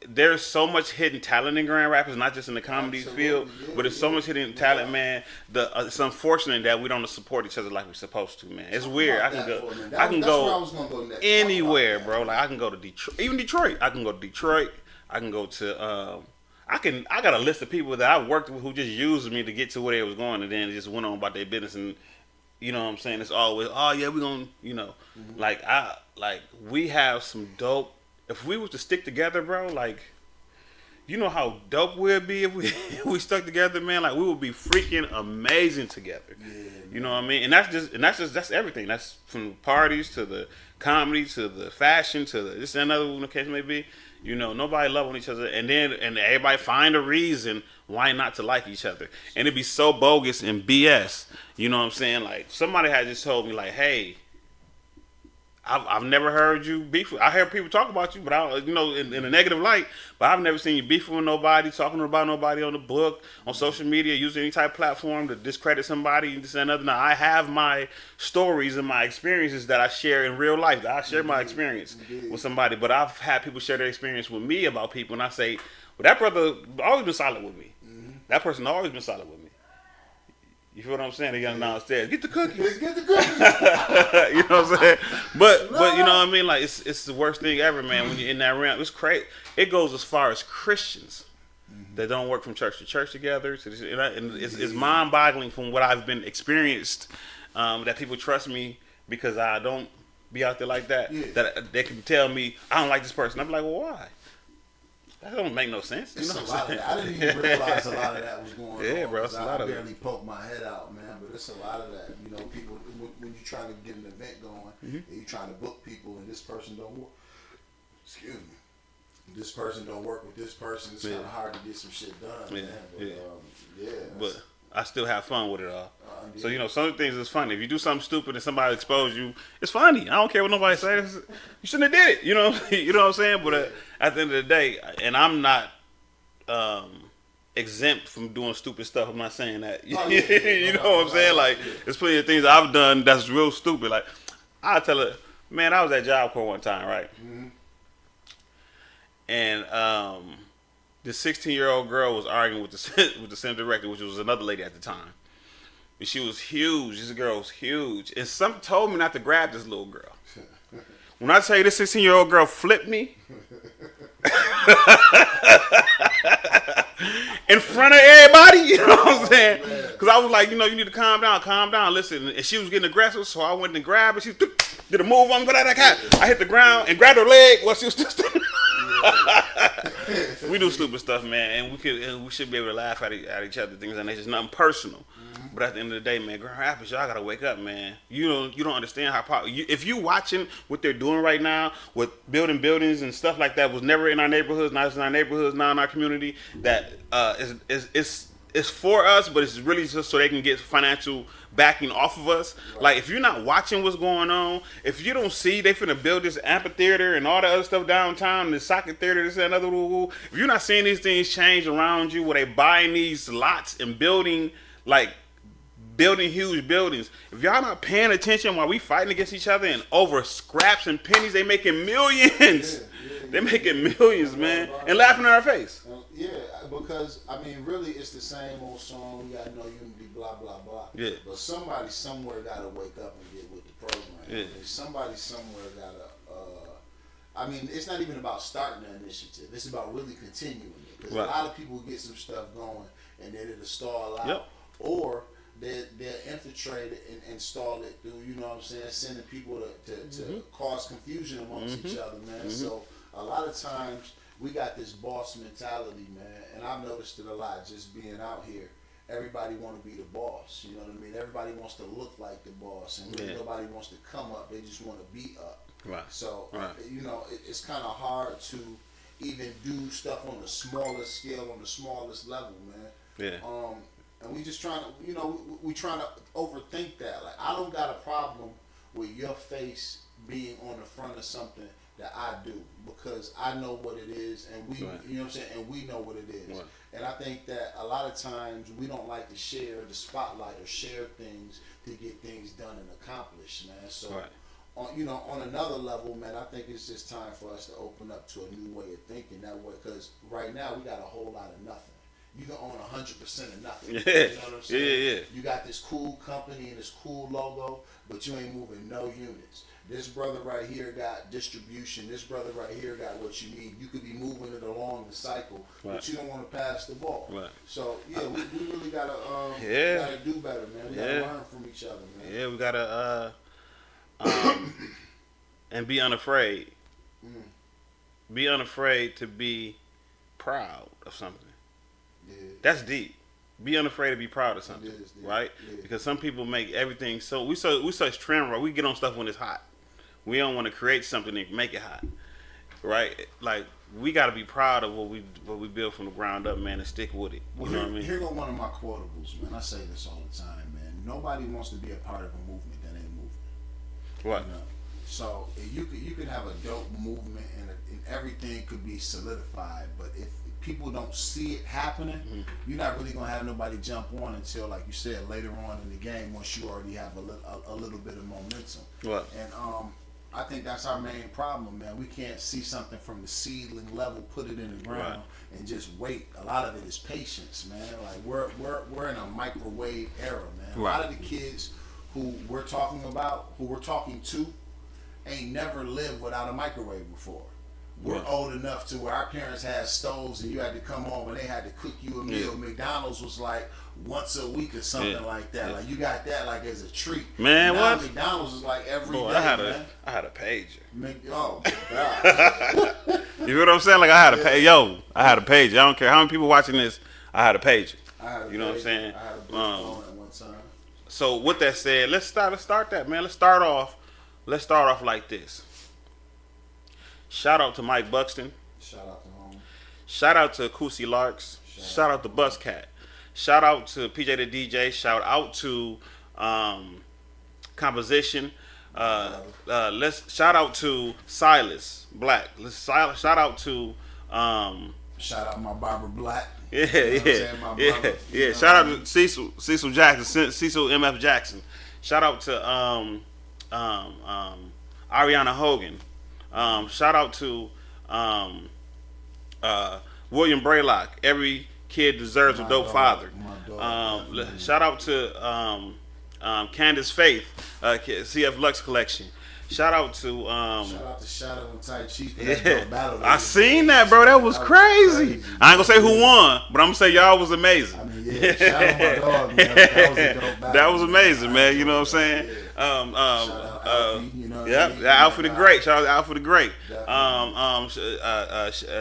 There's so much hidden talent in Grand Rapids, not just in the comedy field, but there's so much hidden talent, man. It's unfortunate that we don't support each other like we're supposed to, man. It's weird. I can go anywhere, bro. Like I can go to Detroit, even Detroit. I can go to Detroit. I can go to. I got a list of people that I worked with who just used me to get to where they was going, and then just went on about their business. And you know what I'm saying? It's always, oh yeah, we gonna, you know, we have some dope. If we was to stick together, bro, like, you know how dope we'd be if we stuck together, man. Like, we would be freaking amazing together. Yeah, you know what I mean? And that's everything. That's from parties to the comedy to the fashion to the this and another, the case may be. You know, nobody love on each other, and everybody find a reason why not to like each other, and it'd be so bogus and BS. You know what I'm saying? Like somebody had just told me, like, hey, I've never heard you beef. I hear people talk about you, but I, you know, in a negative light. But I've never seen you beefing with nobody, talking about nobody on the book, on social media, using any type of platform to discredit somebody. This and another. Now I have my stories and my experiences that I share in real life. I share my experience with somebody, but I've had people share their experience with me about people, and I say, well, that brother always been solid with me. That person always been solid with me. You feel what I'm saying? They got downstairs. Get the cookies. Get the cookies. You know what I'm saying? But you know what I mean? Like it's the worst thing ever, man. When you're in that realm, it's crazy. It goes as far as Christians that don't work from church to church together. And it's mind-boggling from what I've been experienced that people trust me because I don't be out there like that. Yeah. That they can tell me I don't like this person. I'm like, well, why? That don't make no sense. You It's know a what lot I'm of saying? that. I didn't even realize a lot of that was going on. Yeah, bro, it's a lot I of it. barely poked my head out, man. But it's a lot of that. You know, people when you're trying to get an event going, and you're trying to book people, and this person don't work. Excuse me. This person don't work with this person. It's kind of hard to get some shit done, man. But, But I still have fun with it all. So yeah. you know, some things is funny. If you do something stupid and somebody expose you, it's funny. I don't care what nobody says. You shouldn't have did it. You know, you know what I'm saying. But at the end of the day, and I'm not exempt from doing stupid stuff. I'm not saying that. You know what I'm saying? Like, there's plenty of things I've done that's real stupid. Like, I tell her, man, I was at Job Corps one time, right? Mm-hmm. And this 16-year-old girl was arguing with the center director, which was another lady at the time. And she was huge. This girl was huge. And some told me not to grab this little girl. When I tell you this 16-year-old girl flipped me in front of everybody, you know what I'm saying? Because I was like, you know, you need to calm down, listen. And she was getting aggressive, so I went and grabbed her. She did a move on, I hit the ground and grabbed her leg while she was still standing. We do stupid stuff, man, and we should be able to laugh at each other. Things and it's just nothing personal. But at the end of the day, man, Grand Rapids, y'all gotta wake up, man. You don't understand how powerful. If you watching what they're doing right now with building buildings and stuff like that, was never in our neighborhoods, now it's in our neighborhoods, now in our community. That it's for us, but it's really just so they can get financial backing off of us. Right. Like, if you're not watching what's going on, if you don't see they finna build this amphitheater and all the other stuff downtown, the soccer theater, this and another, if you're not seeing these things change around you, where they buying these lots and building huge buildings, if y'all not paying attention while we fighting against each other and over scraps and pennies, they making millions. They making millions, man, and laughing in our face. Yeah, because I mean, really, it's the same old song. We gotta know unity, blah blah blah. Yeah. But somebody somewhere gotta wake up and get with the program. Yeah. And somebody somewhere gotta. I mean, it's not even about starting an initiative. It's about really continuing it. Because Right. a lot of people get some stuff going and then it'll stall out, Yep. or they'll infiltrate it and install it through, you know what I'm saying, sending people to cause confusion amongst each other, man. So a lot of times we got this boss mentality, man, and I've noticed it a lot just being out here. Everybody want to be the boss, you know what I mean? Everybody wants to look like the boss, and really nobody wants to come up. They just want to be up. Right. So, Right. you know, it's kind of hard to even do stuff on the smallest scale, on the smallest level, man. Yeah. And we just trying to, you know, we trying to overthink that. Like, I don't got a problem with your face being on the front of something that I do, because I know what it is, and we, Right. you know what I'm saying, and we know what it is. Right. And I think that a lot of times we don't like to share the spotlight or share things to get things done and accomplished, man. So, Right. on another level, man, I think it's just time for us to open up to a new way of thinking that way, because right now we got a whole lot of nothing. You can own 100% of nothing. Yeah. You know what I'm saying? Yeah. You got this cool company and this cool logo, but you ain't moving no units. This brother right here got distribution. This brother right here got what you need. You could be moving it along the cycle, Right. but you don't want to pass the ball. Right. So yeah, we really gotta Yeah. gotta do better, man. We gotta learn from each other, man. Yeah, we gotta and be unafraid. Be unafraid to be proud of something. Yeah. That's deep. Be unafraid to be proud of something, It is, yeah. right? Yeah. Because some people make everything so we such trend right. We get on stuff when it's hot. We don't want to create something and make it hot, right? Like, we got to be proud of what we build from the ground up, man, and stick with it. You know what I mean? Here go one of my quotables, man. I say this all the time, man. Nobody wants to be a part of a movement that ain't moving. What? You know? So you could have a dope movement and everything could be solidified, but if people don't see it happening, you're not really gonna have nobody jump on until, like you said, later on in the game, once you already have a little bit of momentum. What? And I think that's our main problem, man. We can't see something from the seedling level, put it in the ground, and just wait. A lot of it is patience, man. Like, we're in a microwave era, man. A lot of the kids who we're talking to, ain't never lived without a microwave before. we're old enough to where our parents had stoves and you had to come home and they had to cook you a meal. McDonald's was like once a week or something like that. Like you got that like as a treat. Man, now what? McDonald's is like every day. I had man. I had a pager. Oh God. You know what I'm saying? Like I had a page. Yo, I had a pager. I don't care how many people watching this. I had a pager. You know what I'm saying? I had a big phone at one time. So with that said, let's start that, man. Let's start off like this. Shout out to Mike Buxton. Shout out to home. Shout out to Kusi Larks. Shout out to Buzzcat. Shout out to PJ the DJ. Shout out to Composition. Let's shout out to Silas Black. Shout out to shout out my barber Black. Yeah, you know yeah. Shout out to Cecil Jackson, Cecil MF Jackson. Shout out to Ariana Hogan. Shout out to William Braylock. Every kid deserves a dope father. Shout out to Candace Faith, CF Lux Collection. Shout out to Shadow and Tai Chi for yeah. that battle. I seen that, bro. That was crazy. I ain't gonna say who won, but I'm gonna say y'all was amazing. I mean, yeah, shout out my dog, man. That was a dope battle. That was amazing, man. You know what I'm saying? Yep, Alpha the Great. Shout out to Alpha the Great.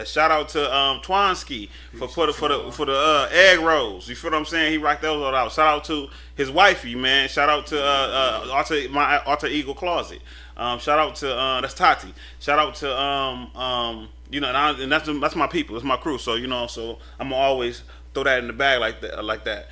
Shout out to Twansky for the egg rolls. You feel what I'm saying? He rocked those all out. Shout out to his wifey, man. Shout out to my alter ego closet. Shout out to that's Tati. Shout out to you know, and that's my people. That's my crew. So you know, so I'm gonna always throw that in the bag like that.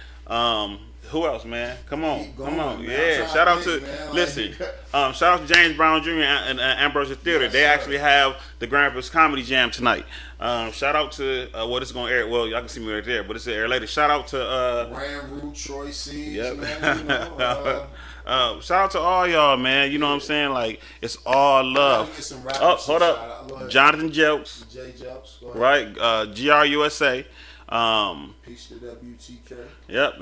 Who else, man? Come on. Man. Yeah. Shout out to listen. Shout out to James Brown Jr. and Ambrosia Theater. They actually have the Grand Rapids Comedy Jam tonight. Shout out to this is gonna air. Well, y'all can see me right there, but it's gonna air later. Shout out to Rand Root, Troy Seeds, yep. man. You know, shout out to all y'all, man. You know what I'm saying? Like it's all love. Hold up. Jonathan Jelks. J Jelks. Right. GRUSA. Peace to WTK. Yep.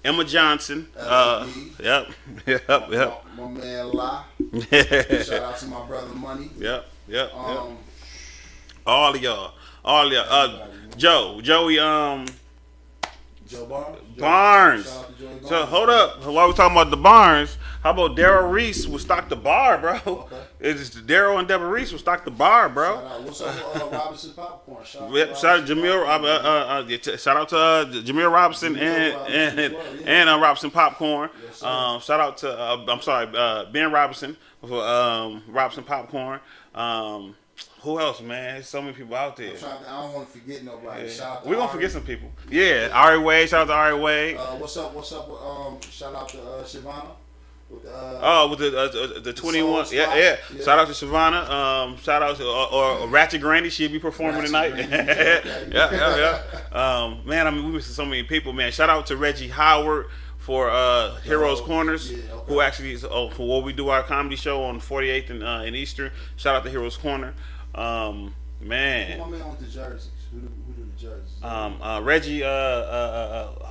Emma Johnson. Yep. My man La. Shout out to my brother Money. Yep. All of y'all. Joey. Joe Barnes. Shout out to Joey Barnes. So hold up. While we talking about the Barnes, how about Daryl Reese will stock the bar, bro? Okay. It's Daryl and Deborah Reese will stock the bar, bro. Shout out. What's up, Robinson Popcorn? Shout Shout out to Jamil. Shout out to Jamil Robinson and Robinson Popcorn. Yes, shout out to Ben Robinson for Robinson Popcorn. Who else, man? There's so many people out there. I don't want to forget nobody. Yeah. We're gonna forget some people. Yeah, Ari Wade. Shout out to Ari Wade. What's up? Shout out to Shavana. With the 21. Yeah. Shout out to Shavana. Shout out to or Ratchet Granny. She'll be performing tonight. Yeah. Man, I mean, we missing so many people, man. Shout out to Reggie Howard for Heroes Corners, who actually is for what we do our comedy show on 48th and in Eastern. Shout out to Heroes Corner. Man. Who my man with the jerseys? Who do the jerseys? Reggie.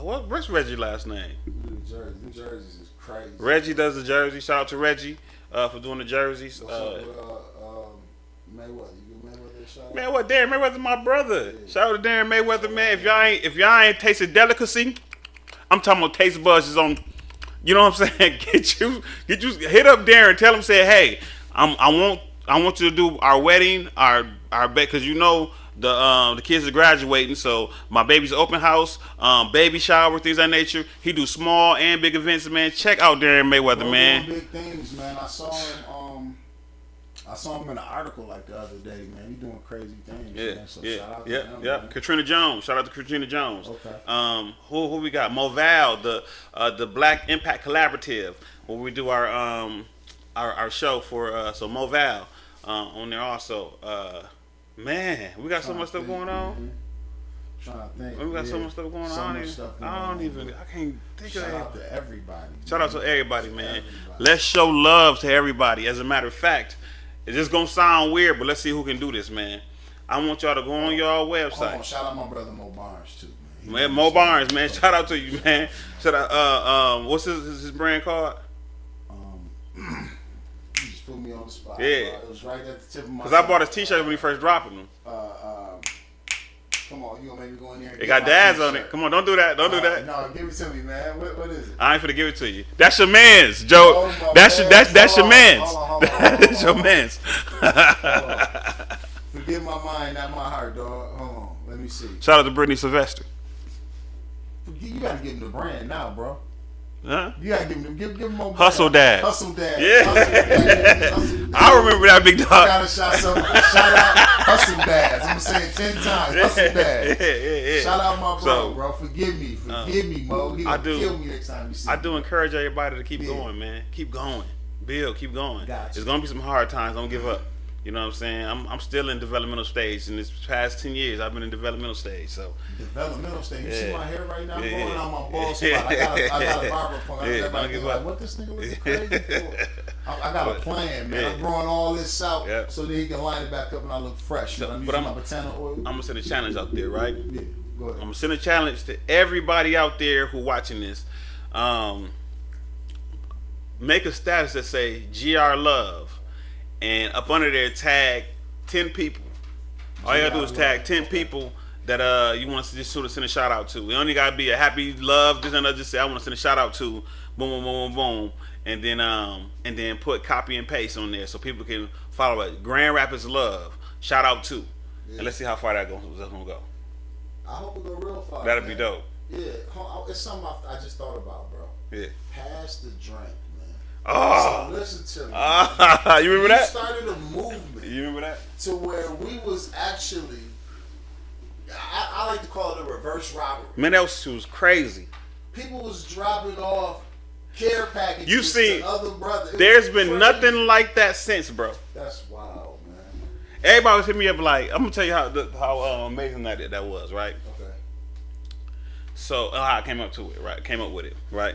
What's Reggie last name? Who do the jerseys? The jerseys is crazy. Reggie does the jersey. Shout out to Reggie for doing the jerseys. What's up with Mayweather? You give Mayweather a shout out? Man, what? Darren Mayweather, my brher. Yeah. Shout out to Darren Mayweather, man. If y'all ain't tasted delicacy, I'm talking about taste buds is on. You know what I'm saying? Get you hit up Darren. Tell him, say, hey, I want you to do our wedding, our because you know the kids are graduating, so my baby's open house, baby shower, things of that nature. He do small and big events, man. Check out Darren Mayweather, man. Big things, man. I saw him in an article like the other day, man. He doing crazy things. Yeah, man. So shout out to him, yeah. Man. Katrina Jones. Shout out to Katrina Jones. Okay. Who we got? Moval, the Black Impact Collaborative, where we do our show for so Moval on there also. Man, we got so much stuff going on. Mm-hmm. Trying to think. We got so much stuff going on. I can't think of it. Shout out to everybody. Shout out to everybody, man. Let's show love to everybody. As a matter of fact, it's just gonna sound weird, but let's see who can do this, man. I want y'all to go on y'all website. Shout out my brother Mo Barnes too, man. Man, Mo Barnes, man. Shout out to you, man. Shout out. What's his brand called? You just put me on on the spot. Yeah. Bro. It was right at the tip of my. Cause I bought his T-shirt when he first dropped them. Come on, you gonna make me go in there? And It get got my dads t-shirt. on it. Come on, don't do that. Don't do that. No, give it to me, man. What is it? I ain't finna give it to you. That's your man's, Joe. Oh, That's your hold man's. on, That's your hold on. man's. Forgive my mind, not my heart, dog. Hold on, let me see. Shout out to Brittany Sylvester. You gotta give him the brand now, bro. Huh? You gotta give him more. Hustle brand. Dad. Hustle Dad. Yeah. Hustle Dad. I remember that big I dog. gotta shout out Hustle Dads. I'm saying 10 times. Hustle Dads. Yeah. Shout out my bro, So, bro. Forgive me, Mo. He I gonna do. kill me next time you see I me. do encourage everybody to keep Yeah. going, man. Keep going. Bill, keep going. Gotcha. There's gonna be some hard times. Don't give up. You know what I'm saying? I'm still in developmental stage. In this past 10 years, I've been in developmental stage. So Developmental stage. You see Yeah. my hair right now? I'm Yeah. going on my bald spot. I got a barber point. Yeah, Everybody don't give like, up. what this nigga looking crazy for? I got a plan, man. Yeah. I'm growing all this out Yeah. so that he can line it back up and I look fresh. So, I'm but using I'm- my Botana oil. I'm gonna send a challenge out there, right? Yeah, go ahead. I'm gonna send a challenge to everybody out there who watching this. Make a status that say GR Love, and up under there tag 10 people. All you gotta do is tag 10 people that you want to just sort of send a shout out to. It only gotta be a happy love. Just another. Just say I want to send a shout out to. Boom, boom, boom, boom, boom, and then put copy and paste on there so people can follow it. Grand Rapids Love. Shout out to. Yeah. And let's see how far that's gonna go. I hope it go real far. That'll man. be dope. Yeah, it's something I just thought about, bro. Yeah. Pass the drink, man. Oh. So listen to me. You remember We that? started a movement You remember that? to where we was actually, I like to call it a reverse robbery. Man, that was crazy. People was dropping off care packages You see, to other brothers. It There's was been crazy. nothing like that since, bro. That's wild, man. Everybody was hitting me up like, I'm gonna tell you how amazing that was, right? Okay. So how I came up to it, right? Came up with it, right?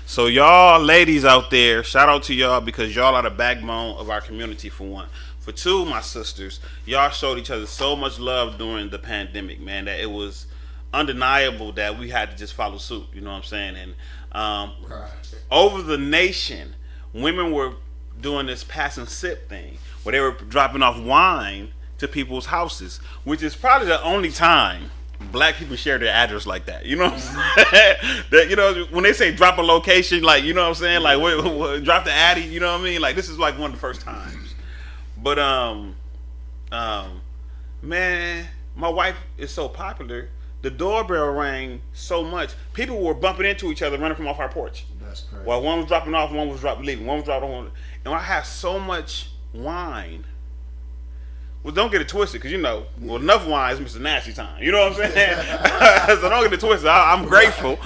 So y'all ladies out there, shout out to y'all because y'all are the backbone of our community for one. For two, my sisters, y'all showed each other so much love during the pandemic, man, that it was undeniable that we had to just follow suit. You know what I'm saying? And Right. over the nation, women were doing this pass and sip thing where they were dropping off wine to people's houses, which is probably the only time black people share their address like that. You know what I'm saying? That, you know, when they say drop a location, like, you know what I'm saying? Like, drop the addy, you know what I mean? Like, this is like one of the first times. But, man, my wife is so popular. The doorbell rang so much. People were bumping into each other, running from off our porch. That's crazy. While one was dropping off, one was leaving. One was dropping off. And I had so much wine. Well, don't get it twisted, because, you know, well, enough wine is Mr. Nasty time. You know what I'm saying? So don't get it twisted. I'm grateful.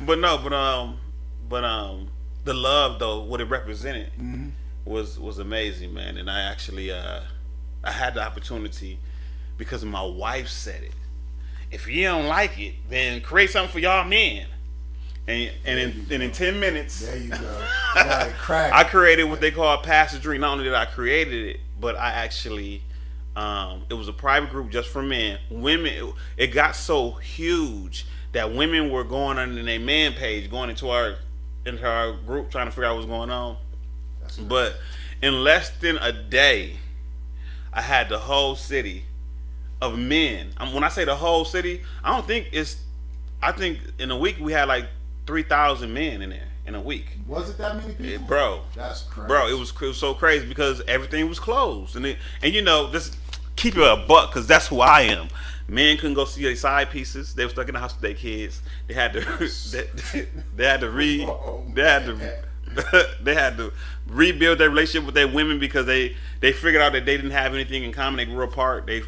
But the love, though, what it represented was amazing, man. And I actually, I had the opportunity because my wife said it. If you don't like it, then create something for y'all men. And in 10 minutes, There you go. Got it cracked. I created what they call a pass the drink. Not only did I created it, but I actually, it was a private group just for men. Women, it got so huge that women were going on their man page, going into our group, trying to figure out what's going on. That's right. But in less than a day, I had the whole city of men. When I say the whole city, I think in a week we had like 3,000 men in there in a week. Was it that many people? Bro, That's crazy. Bro, it was so crazy because everything was closed, and you know, just keep it a buck because that's who I am. Men couldn't go see their side pieces. They were stuck in the house with their kids. They had to they had to read. Oh, They had to rebuild their relationship with their women because they figured out that they didn't have anything in common. They grew apart. They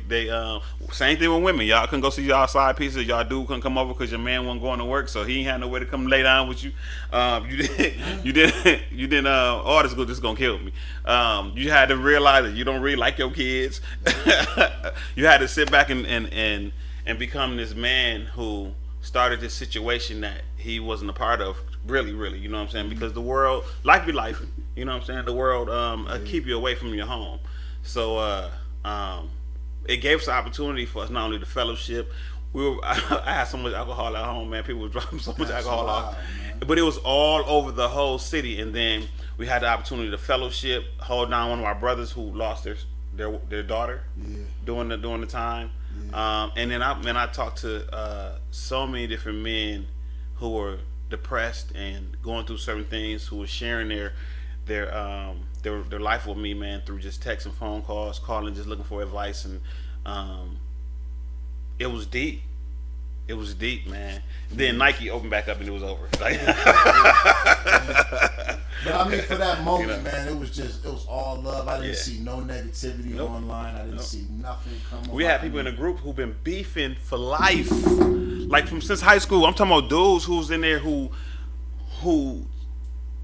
same thing with women. Y'all couldn't go see y'all side pieces. Y'all dude couldn't come over because your man wasn't going to work, so he ain't had nowhere to come lay down with you. You didn't. Oh, this is gonna kill me. You had to realize that you don't really like your kids. You had to sit back and become this man who started this situation that he wasn't a part of. Really, you know what I'm saying? Because the world, life be life. You know what I'm saying? The world keep you away from your home. So it gave us an opportunity for us not only to fellowship. I had so much alcohol at home, man. People were dropping so much That's alcohol wild, off, man. but it was all over the whole city. And then we had the opportunity to fellowship, hold down one of our brothers who lost their daughter during the time. And then I talked to so many different men who were depressed and going through certain things, who were sharing their life with me, man, through just text and phone calls, calling, just looking for advice. And it was deep. It was deep, man. Then Nike opened back up and it was over. Like, but I mean, for that moment, man, it was all love. I didn't see no negativity Nope. online. I didn't see nothing come. we had people in the group who've been beefing for life, like since high school. I'm talking about dudes who's in there who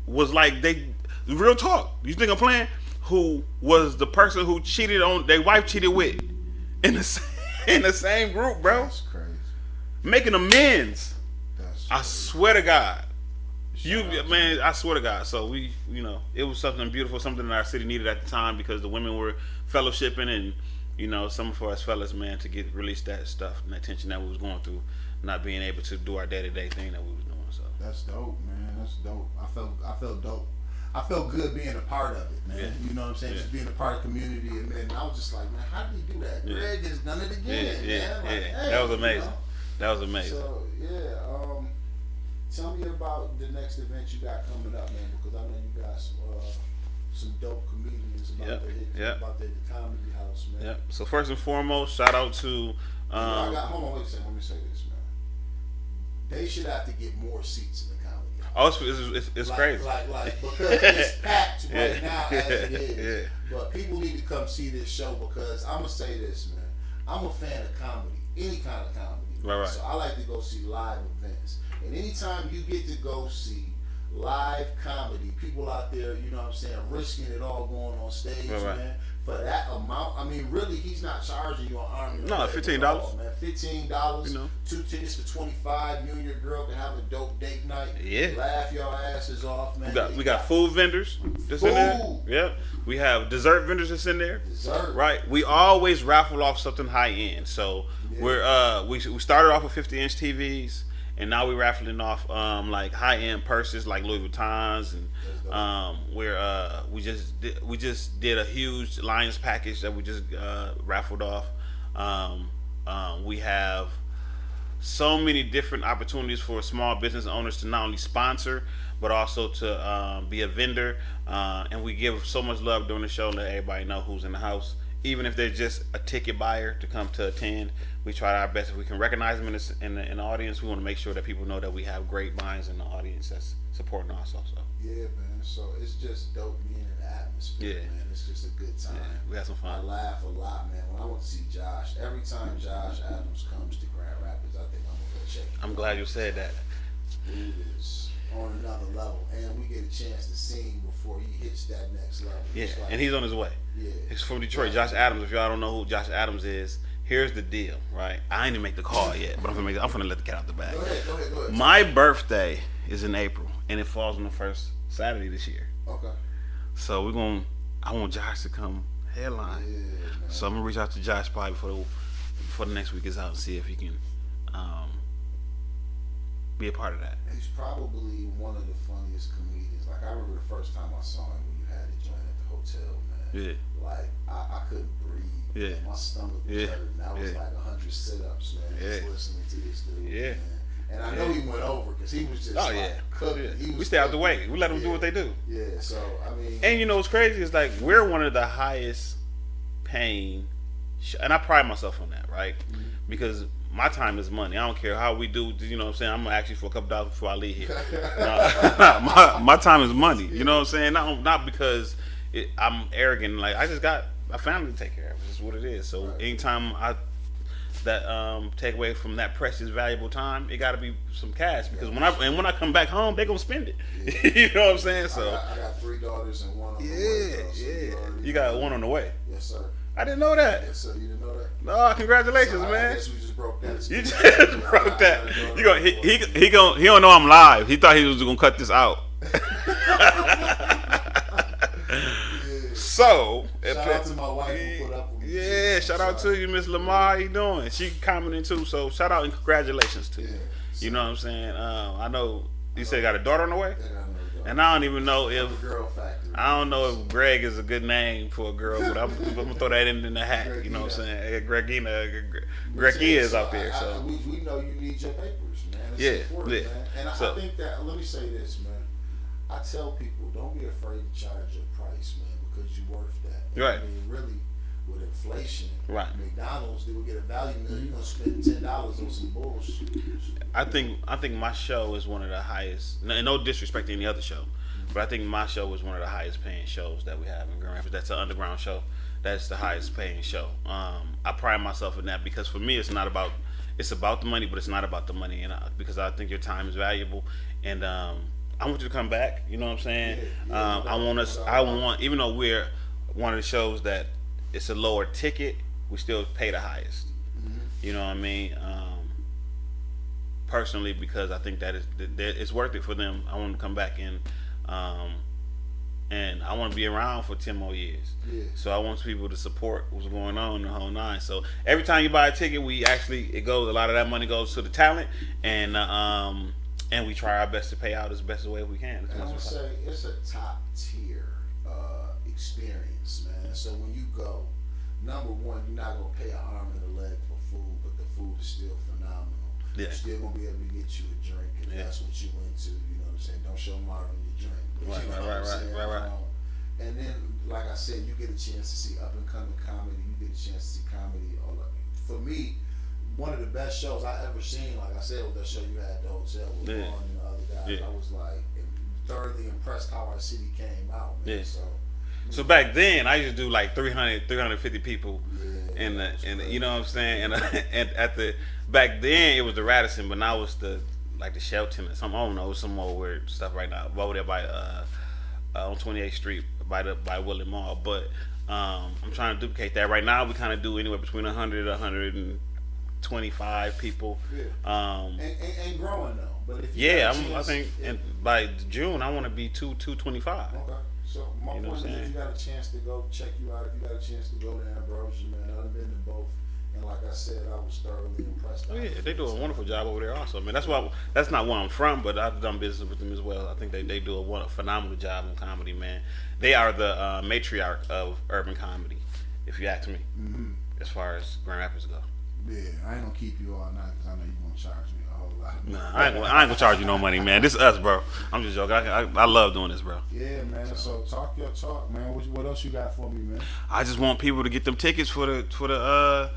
was like real talk. You think I'm playing? Who was the person who cheated on their wife cheated with in the same group, bro? That's crazy. Making amends. That's I swear to God. Shout out to Man, I swear to God. So it was something beautiful, something that our city needed at the time, because the women were fellowshipping, and some of us fellas, man, to release that stuff and that tension that we was going through, not being able to do our day-to-day thing that we was doing. So That's dope, man. That's dope. I felt dope. I felt good being a part of it, man. Yeah. You know what I'm saying? Yeah. Just being a part of the community, and then I was just like, man, how did he do that? Yeah. Greg has done it again, man. Like, hey, That was amazing. you know? That was amazing. So tell me about the next event you got coming up, man, because I know you got some dope comedians about to hit about the comedy house, man. Yep. So first and foremost, shout out to hold on, wait a second. Let me say this, man. They should have to get more seats in the comedy house. oh, it's Like, crazy. like because it's packed right now as it is. Yeah. But people need to come see this show, because I'm gonna say this, man. I'm a fan of comedy, any kind of comedy. Right. So I like to go see live events, and anytime you get to go see live comedy, people out there, you know what I'm saying, risking it all going on stage, Right. man. For that amount, I mean, really, he's not charging you an arm. and No, a leg $15. at all, man. $15. You know. 2 tickets for $25. You and your girl can have a dope date night. Yeah. Laugh your asses off, man. We got food vendors that's in there. Food. Yep. We have dessert vendors that's in there. Dessert. Right. We always raffle off something high end. So we started off with 50-inch TVs, and now we're raffling off like high end purses like Louis Vuittons, and we just did a huge Lions package that we just raffled off. We have so many different opportunities for small business owners to not only sponsor but also to be a vendor, and we give so much love during the show to let everybody know who's in the house, even if they're just a ticket buyer to come to attend. We try our best if we can recognize them in the audience. We want to make sure that people know that we have great minds in the audience that's supporting us also. Yeah, man. So it's just dope being in the atmosphere, man. It's just a good time. Yeah, we had some fun. I laugh a lot, man. When I went to see Josh, every time Josh Adams comes to Grand Rapids, I think I'm gonna go check him. I'm glad you said that. Dude is on another level, and we get a chance to see him before he hits that next level. Yeah, It's like, and he's on his way. yeah. He's from Detroit. Josh Adams. If y'all don't know who Josh Adams is, here's the deal, right? I ain't even make the call yet, but I'm gonna let the cat out the bag. Go ahead. My birthday is in April, and it falls on the first Saturday this year. Okay. So I want Josh to come headline. Yeah, man. So I'm gonna reach out to Josh probably before the next week is out and see if he can be a part of that. He's probably one of the funniest comedians. Like, I remember the first time I saw him when you had the joint at the hotel, man. Yeah. Like, I couldn't breathe. Yeah. My stomach was hurting. That was like 100 sit-ups, man. Just listening to this dude, man. And I know he went over because he was just cooking. Yeah. He was We stay out the cooking. way. We let them do what they do. Yeah, so, I mean. And you know what's crazy is like we're one of the highest paying, and I pride myself on that, right? Mm-hmm. Because my time is money. I don't care how we do. You know what I'm saying? I'm gonna ask you for a couple dollars before I leave here. my time is money. You know what I'm saying? Not because I'm arrogant. Like I just got a family to take care of. It's just what it is. So anytime I take away from that precious, valuable time, it got to be some cash because when I come back home, they gonna spend it. Yeah. You know what I'm saying? So I got 3 daughters and 1 on the way. So you got 1 on the way. Yes, sir. I didn't know that. Yes, sir. You didn't know that? No, congratulations, So I man. guess we just broke that. You just broke that. He don't know I'm live. He thought he was gonna cut this out. So shout out to my wife who put up with me. Yeah, shout out to you, Miss Lamar. How you doing? She commenting too, so shout out and congratulations to you. Yeah, You know what I'm saying? I know you said you got a daughter on the way, I got no doubt. and I don't even know I'm if a girl factory. I don't know if Greg is a good name for a girl, but I'm gonna throw that in the hat. You know what I'm saying? Gregina is out there. So we know you need your papers, man. It's Yeah, important, yeah. man. And So- I think that, let me say this, man. I tell people, don't be afraid to charge your price, man, because you're worth that. And Right. I mean, really, with inflation, Right. McDonald's, they will get a value meal. You're gonna spend $10 on some bullshit. I think my show is one of the highest. No disrespect to any other show, but I think my show is one of the highest paying shows that we have in Grand Rapids. That's an underground show. That's the highest paying show. I pride myself in that because for me, it's about the money, but it's not about the money, and because I think your time is valuable, and I want you to come back. You know what I'm saying? Yeah, I want, even though we're one of the shows that it's a lower ticket, we still pay the highest. You know what I mean? Personally, because I think that it's worth it for them. I want to come back and I want to be around for 10 more years. Yeah. So I want people to support what's going on in the whole nine. So every time you buy a ticket, a lot of that money goes to the talent, and we try our best to pay out as best way we can. And I'm gonna say it's a top tier experience, man. So when you go, number one, you're not gonna pay an arm and a leg for food, but the food is still phenomenal. Yeah. You're still gonna be able to get you a drink if Yeah. that's what you into. You know what I'm saying? Don't show Marvin your drink. But you know what I'm saying? Right. And then, like I said, you get a chance to see up and coming comedy. You get a chance to see comedy. For me, one of the best shows I ever seen, like I said, was that show you had at the hotel with Yeah. Lauren and the other guys. Yeah. I was like thoroughly impressed how our city came out, man. Yeah. So back then, I used to do like 350 people, Yeah, and that's you know what I'm saying. And at the back then it was the Radisson, but now it's the Shelton or something. I don't know, some more weird stuff right now. Over there by on 28th Street by Willie Mall, but I'm trying to duplicate that. Right now we kind of do anywhere between 100 125 people. yeah. And growing though. But if you Yeah, got a I chance- think by June I want to be 225. Okay. So my You know what point I'm is, saying? if you got a chance to go check you out, if you got a chance to go to Ambrosia, man, I've been to both, and like I said, I was thoroughly impressed. Oh yeah, they do a wonderful job over there also. I mean, that's not where I'm from, but I've done business with them as well. I think they do a phenomenal job in comedy, man. They are the matriarch of urban comedy, if you ask me, as far as Grand Rapids go. Yeah, I ain't gonna keep you all night because I know you're gonna charge me a whole lot. Nah, I ain't gonna charge you no money, man. This is us, bro. I'm just joking. I love doing this, bro. Yeah, man. So talk your talk, man. What else you got for me, man? I just want people to get them tickets for the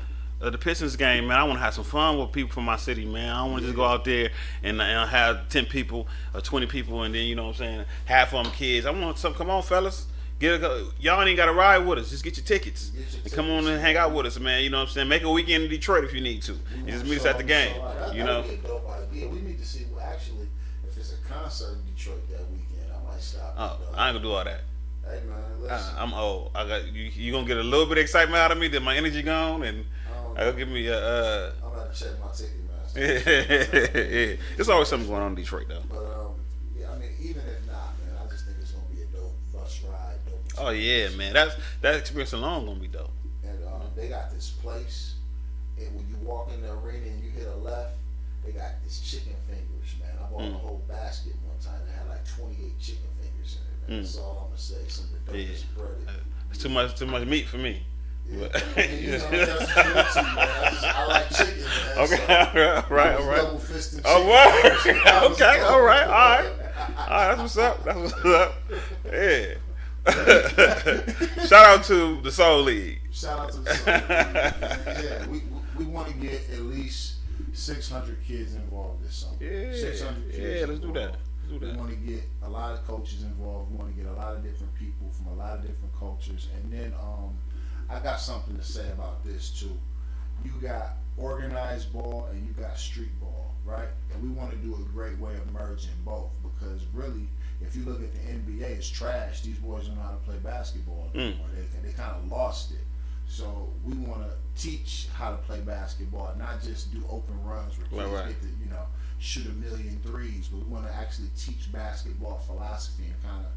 Pistons game, man. I want to have some fun with people from my city, man. I don't want to just go out there and have 10 people or 20 people, and then you know what I'm saying, half of them kids. I want some. Come on, fellas. Y'all ain't got to ride with us. Just get your tickets and come on and hang out with us, man. You know what I'm saying? Make a weekend in Detroit if you need to. You just meet us at the game. You know. That'd be a dope idea. We need to see. Well, actually, if it's a concert in Detroit that weekend, I might stop. Oh, I ain't gonna do all that. Hey man, listen. I'm old. I got you gonna get a little bit of excitement out of me, then my energy gone, and I'll give me a. I'm gonna check my ticket, man. It's always something going on in Detroit, though. But yeah, I mean, even if not, man, I just think it's gonna be a dope bus ride, dope. Oh yeah, man. That experience alone gonna be dope. And they got this place, and when you walk in the arena and you hit a left, they got this chicken fingers, man. I bought a whole basket one time. It had like 28 chicken fingers in it, man. That's all I'm gonna say. Some of the dopest bread. It's too much meat for me. Yeah. But- And, you know, that's good too, man. I like chicken, man. Okay, So, all right. double fisted Oh, chicken. what? Okay, all right. That's what's up. Yeah. Shout out to the Soul League. Shout out to the Soul League, man. Yeah, we want to get at least 600 kids involved this summer. Yeah, 600 kids. yeah, let's do that. involved. Let's do We that. want to get a lot of coaches involved. We want to get a lot of different people from a lot of different cultures. And then I got something to say about this too. You got organized ball and you got street ball, right? And we want to do a great way of merging both because really, if you look at the NBA, it's trash. These boys don't know how to play basketball anymore. They kind of lost it. So we want to teach how to play basketball, not just do open runs where kids Right. get to, shoot a million threes, but we want to actually teach basketball philosophy and kind of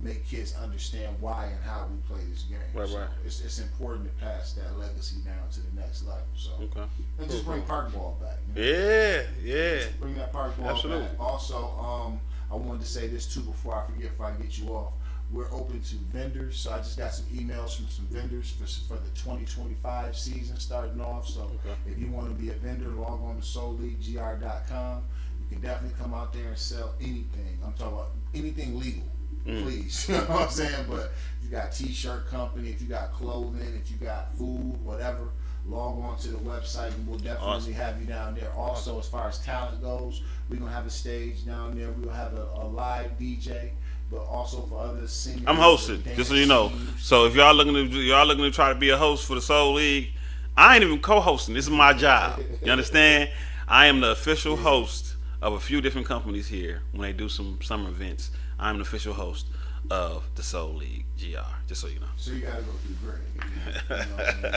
make kids understand why and how we play this game. Right, so right. It's important to pass that legacy down to the next level. So Okay. and just bring park ball back. You know? Yeah. Bring that park ball Absolutely. back. Also, I wanted to say this too before I forget, before I get you off. We're open to vendors, so I just got some emails from some vendors for the 2025 season starting off. So if you want to be a vendor, log on to soulleaguegr.com. You can definitely come out there and sell anything. I'm talking about anything legal, please. You know what I'm saying? But if you got t-shirt company, if you got clothing, if you got food, whatever, log on to the website and we'll definitely have you down there. Also, as far as talent goes, we're gonna have a stage down there. We'll have a live DJ. But also for other singers. I'm hosting, just so you know. So if y'all looking to try to be a host for the Soul League, I ain't even co-hosting. This is my job. You understand? I am the official host of a few different companies here when they do some summer events. I'm the official host of the Soul League GR. Just so you know. So you gotta go through Greg. You know what I mean?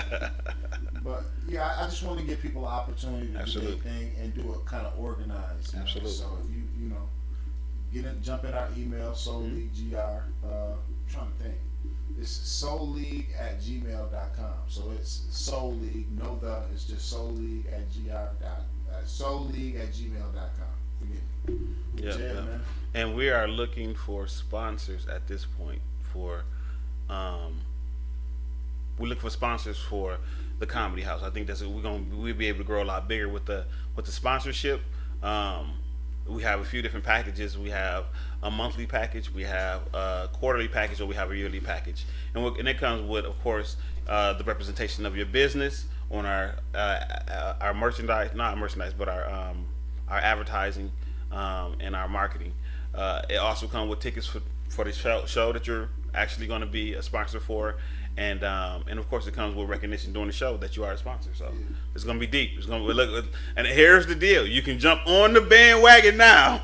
But yeah, I just want to give people an opportunity to do their thing and do it kind of organized. Absolutely. So if you know. Jump in our email, Soul League GR. I'm trying to think. It's soulleague@gmail.com. So it's Soul League, no the. It's just soulleague@gmail.com. Forget me. Yeah. Man. And we are looking for sponsors at this point for. We look for sponsors for the Comedy House. I think we'll be able to grow a lot bigger with the sponsorship. We have a few different packages. We have a monthly package, we have a quarterly package, or we have a yearly package. And it comes with, of course, the representation of your business on our merchandise, not merchandise, but our advertising and our marketing. It also comes with tickets for the show that you're actually going to be a sponsor for. And of course, it comes with recognition during the show that you are a sponsor. So it's gonna be deep. It's gonna look. And here's the deal: you can jump on the bandwagon now,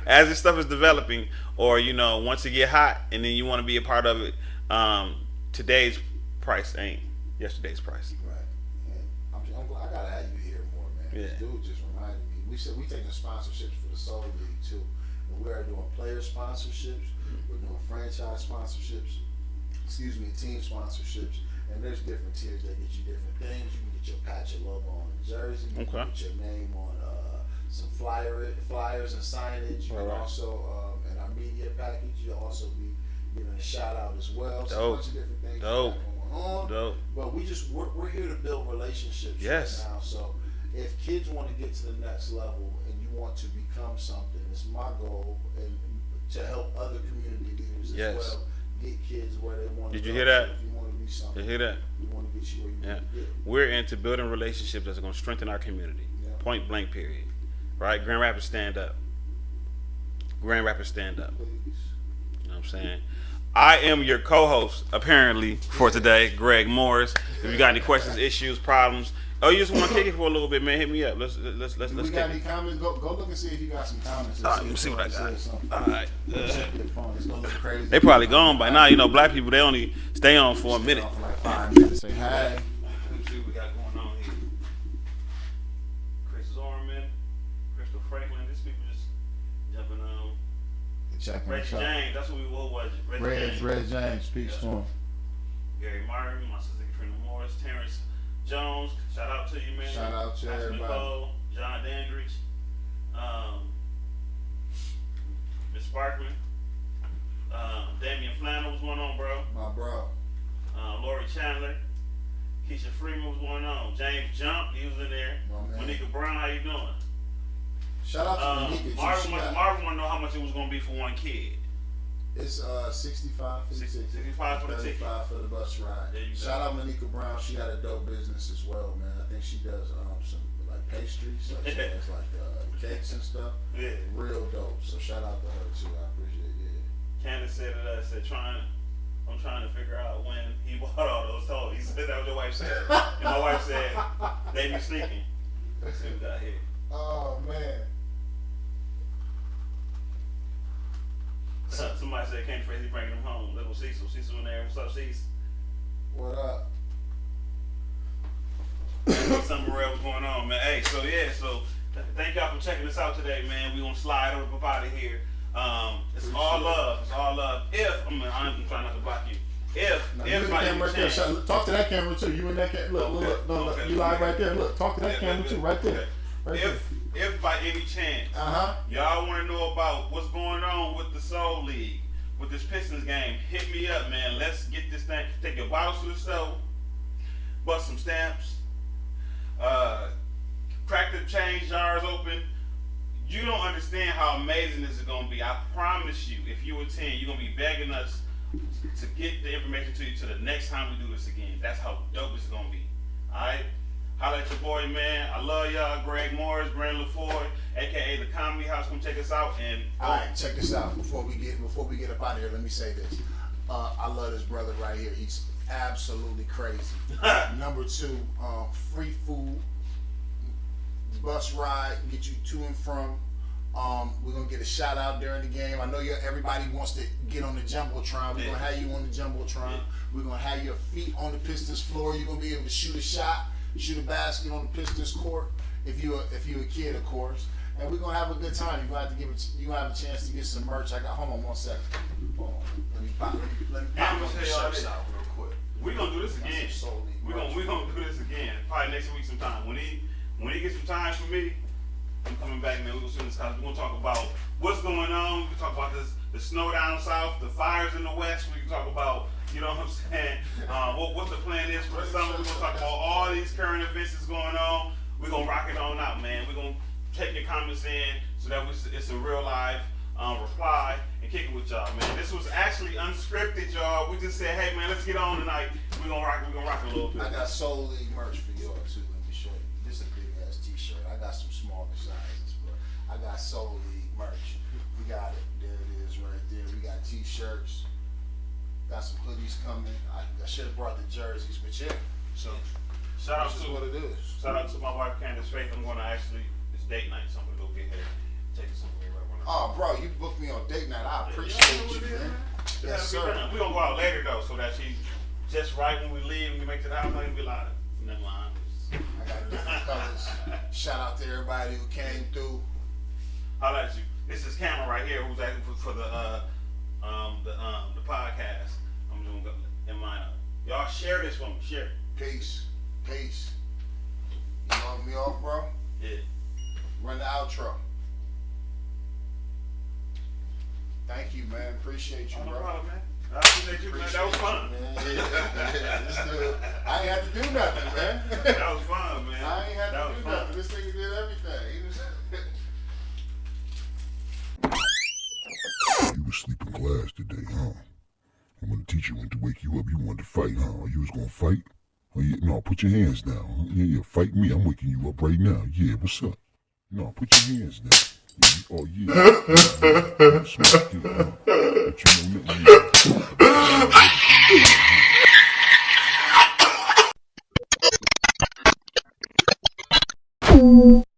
as this stuff is developing, or once it get hot, and then you want to be a part of it. Today's price ain't yesterday's price. Right. And I'm glad I gotta have you here more, man. Yeah. This dude just reminded me. We said we taking sponsorships for the Soul League too. And we are doing player sponsorships. We're doing franchise sponsorships. Team sponsorships, and there's different tiers that get you different things. You can get your patch, your logo on the jersey. You can get your name on some flyers and signage. You can also, in our media package, you'll also be getting a shout out as well. So a bunch of different things going on. But we're here to build relationships right now. So if kids want to get to the next level and you want to become something, it's my goal and to help other community leaders as well. Get kids where they want to go. Did you hear that? So if you want to be something, you hear that? We want to get you where you want to get. We're into building relationships that's going to strengthen our community. Point blank, period. Right? Grand Rapids, stand up. Grand Rapids, stand up. Please. You know what I'm saying? I am your co-host, apparently, for today, Greg Morris. If you got any questions, issues, problems, you just want to kick it for a little bit, man, hit me up. Let's we got any comments? Go look and see if you got some comments. All right, let me see what I got. All right. Check your phone. It's gonna look crazy. They probably gone by now. Black people, they only stay on for a minute. For like 5 minutes. Say hi. Let me see what we got going on here. Chris Zorman, Crystal Franklin. These people just jumping on. Reggie James. That's what we was. Reggie James. Peace to him. Gary Martin, my sister Katrina Morris, Terrence Jones, shout out to you, man. Shout out to everybody. Nicole, John Dandridge, Miss Sparkman, Damian Flannel, what's going on, bro? My bro. Lori Chandler, Keisha Freeman, what's going on? James Jump, he was in there. Monica Brown, how you doing? Shout out to Monica. Marvin want to know how much it was going to be for one kid. It's $65 for the ticket. $65 for the ticket. $35 for the bus ride. Shout out Monica Brown. She got a dope business as well, man. I think she does some like pastries. So she does like cakes and stuff. Yeah. Real dope. So shout out to her too. I appreciate it. Candace said I'm trying to figure out when he bought all those toys. He said that was your wife said. And my wife said they be sneaking. Let's see what we got here. Oh man. Somebody said Candy Crazy bringing him home. Little Cecil. Cecil in there. What's up, Cecil? What up? Something real was going on, man. Hey, so thank y'all for checking us out today, man. We gonna slide up out of here. It's all love. It's all love. If I'm trying not to block you. If by any chance, Talk to that camera too. You in that camera? Look, no, you live right there. Look, talk to that camera too, right there. If by any chance, y'all want to know about what's going on with the Soul League, with this Pistons game, hit me up, man. Let's get this thing. Take your bottles to the store, bust some stamps, crack the change jars open. You don't understand how amazing this is going to be. I promise you, if you attend, you're going to be begging us to get the information to you to the next time we do this again. That's how dope this is going to be. All right? Holla at your boy, man. I love y'all. Greg Morris, Brandon LaFoy, a.k.a. The Comedy House. Come check us out. And all right, check this out. Before we get up out of here, let me say this. I love this brother right here. He's absolutely crazy. Number 2, free food, bus ride, get you to and from. We're gonna get a shout out during the game. I know everybody wants to get on the jumbotron. We're gonna have you on the jumbotron. We're gonna have your feet on the Pistons floor. You're gonna be able to shoot a shot, shoot a basket on the Pistons court. If you're a kid, of course. And we're gonna have a good time. You're gonna have a chance to get some merch. Hold on 1 second. Hold on. Let me pop the shirts out real quick. We're gonna do this again. We're gonna do this again. Probably next week sometime. When he gets some time for me, I'm coming back, man. We're gonna sit in this house. We're gonna talk about what's going on. We can talk about the snow down south, the fires in the west. We can talk about, you know what I'm saying, what the plan is for the summer. We're gonna talk about all these current events that's going on. We're gonna rock it on out, man. We're gonna take your comments in so that it's a real live reply and kick it with y'all, man. This was actually unscripted, y'all. We just said, hey, man, let's get on tonight. We're gonna rock a little bit. I got Soul League merch for y'all too. Let me show you. This is a big ass t-shirt. I got some smaller sizes, but I got Soul League merch. We got it. There it is right there. We got t-shirts. Got some hoodies coming. I should have brought the jerseys, but yeah. So shout out to what it is. Shout out to my wife Candace Faith. I'm gonna it's date night, so I'm gonna go get her, take her somewhere right now. Oh, bro, you booked me on date night. I appreciate you, man. Yes, sir. We're gonna go out later though, so that she's just right when we leave and we make it to the house. I'm gonna be like, never mind. I got different colors. Shout out to everybody who came through. Holla at you. This is Cameron right here, who's acting for the podcast. I'm doing in my y'all share this for me. Share. Peace. You log me off, bro? Yeah. Run the outro. Thank you, man. Appreciate you, bro. No problem, man. I appreciate you, man. That was fun. I ain't had to do nothing, man. That was fun, man. I ain't had to do nothing. This nigga did everything. You was sleeping class today, huh? And when the teacher went to wake you up, you wanted to fight, huh? You was gonna fight? Oh, yeah, no, put your hands down. Huh? Yeah, fight me. I'm waking you up right now. Yeah, what's up? No, put your hands down. Yeah, oh, yeah. Smart kid, huh? But you know nothing.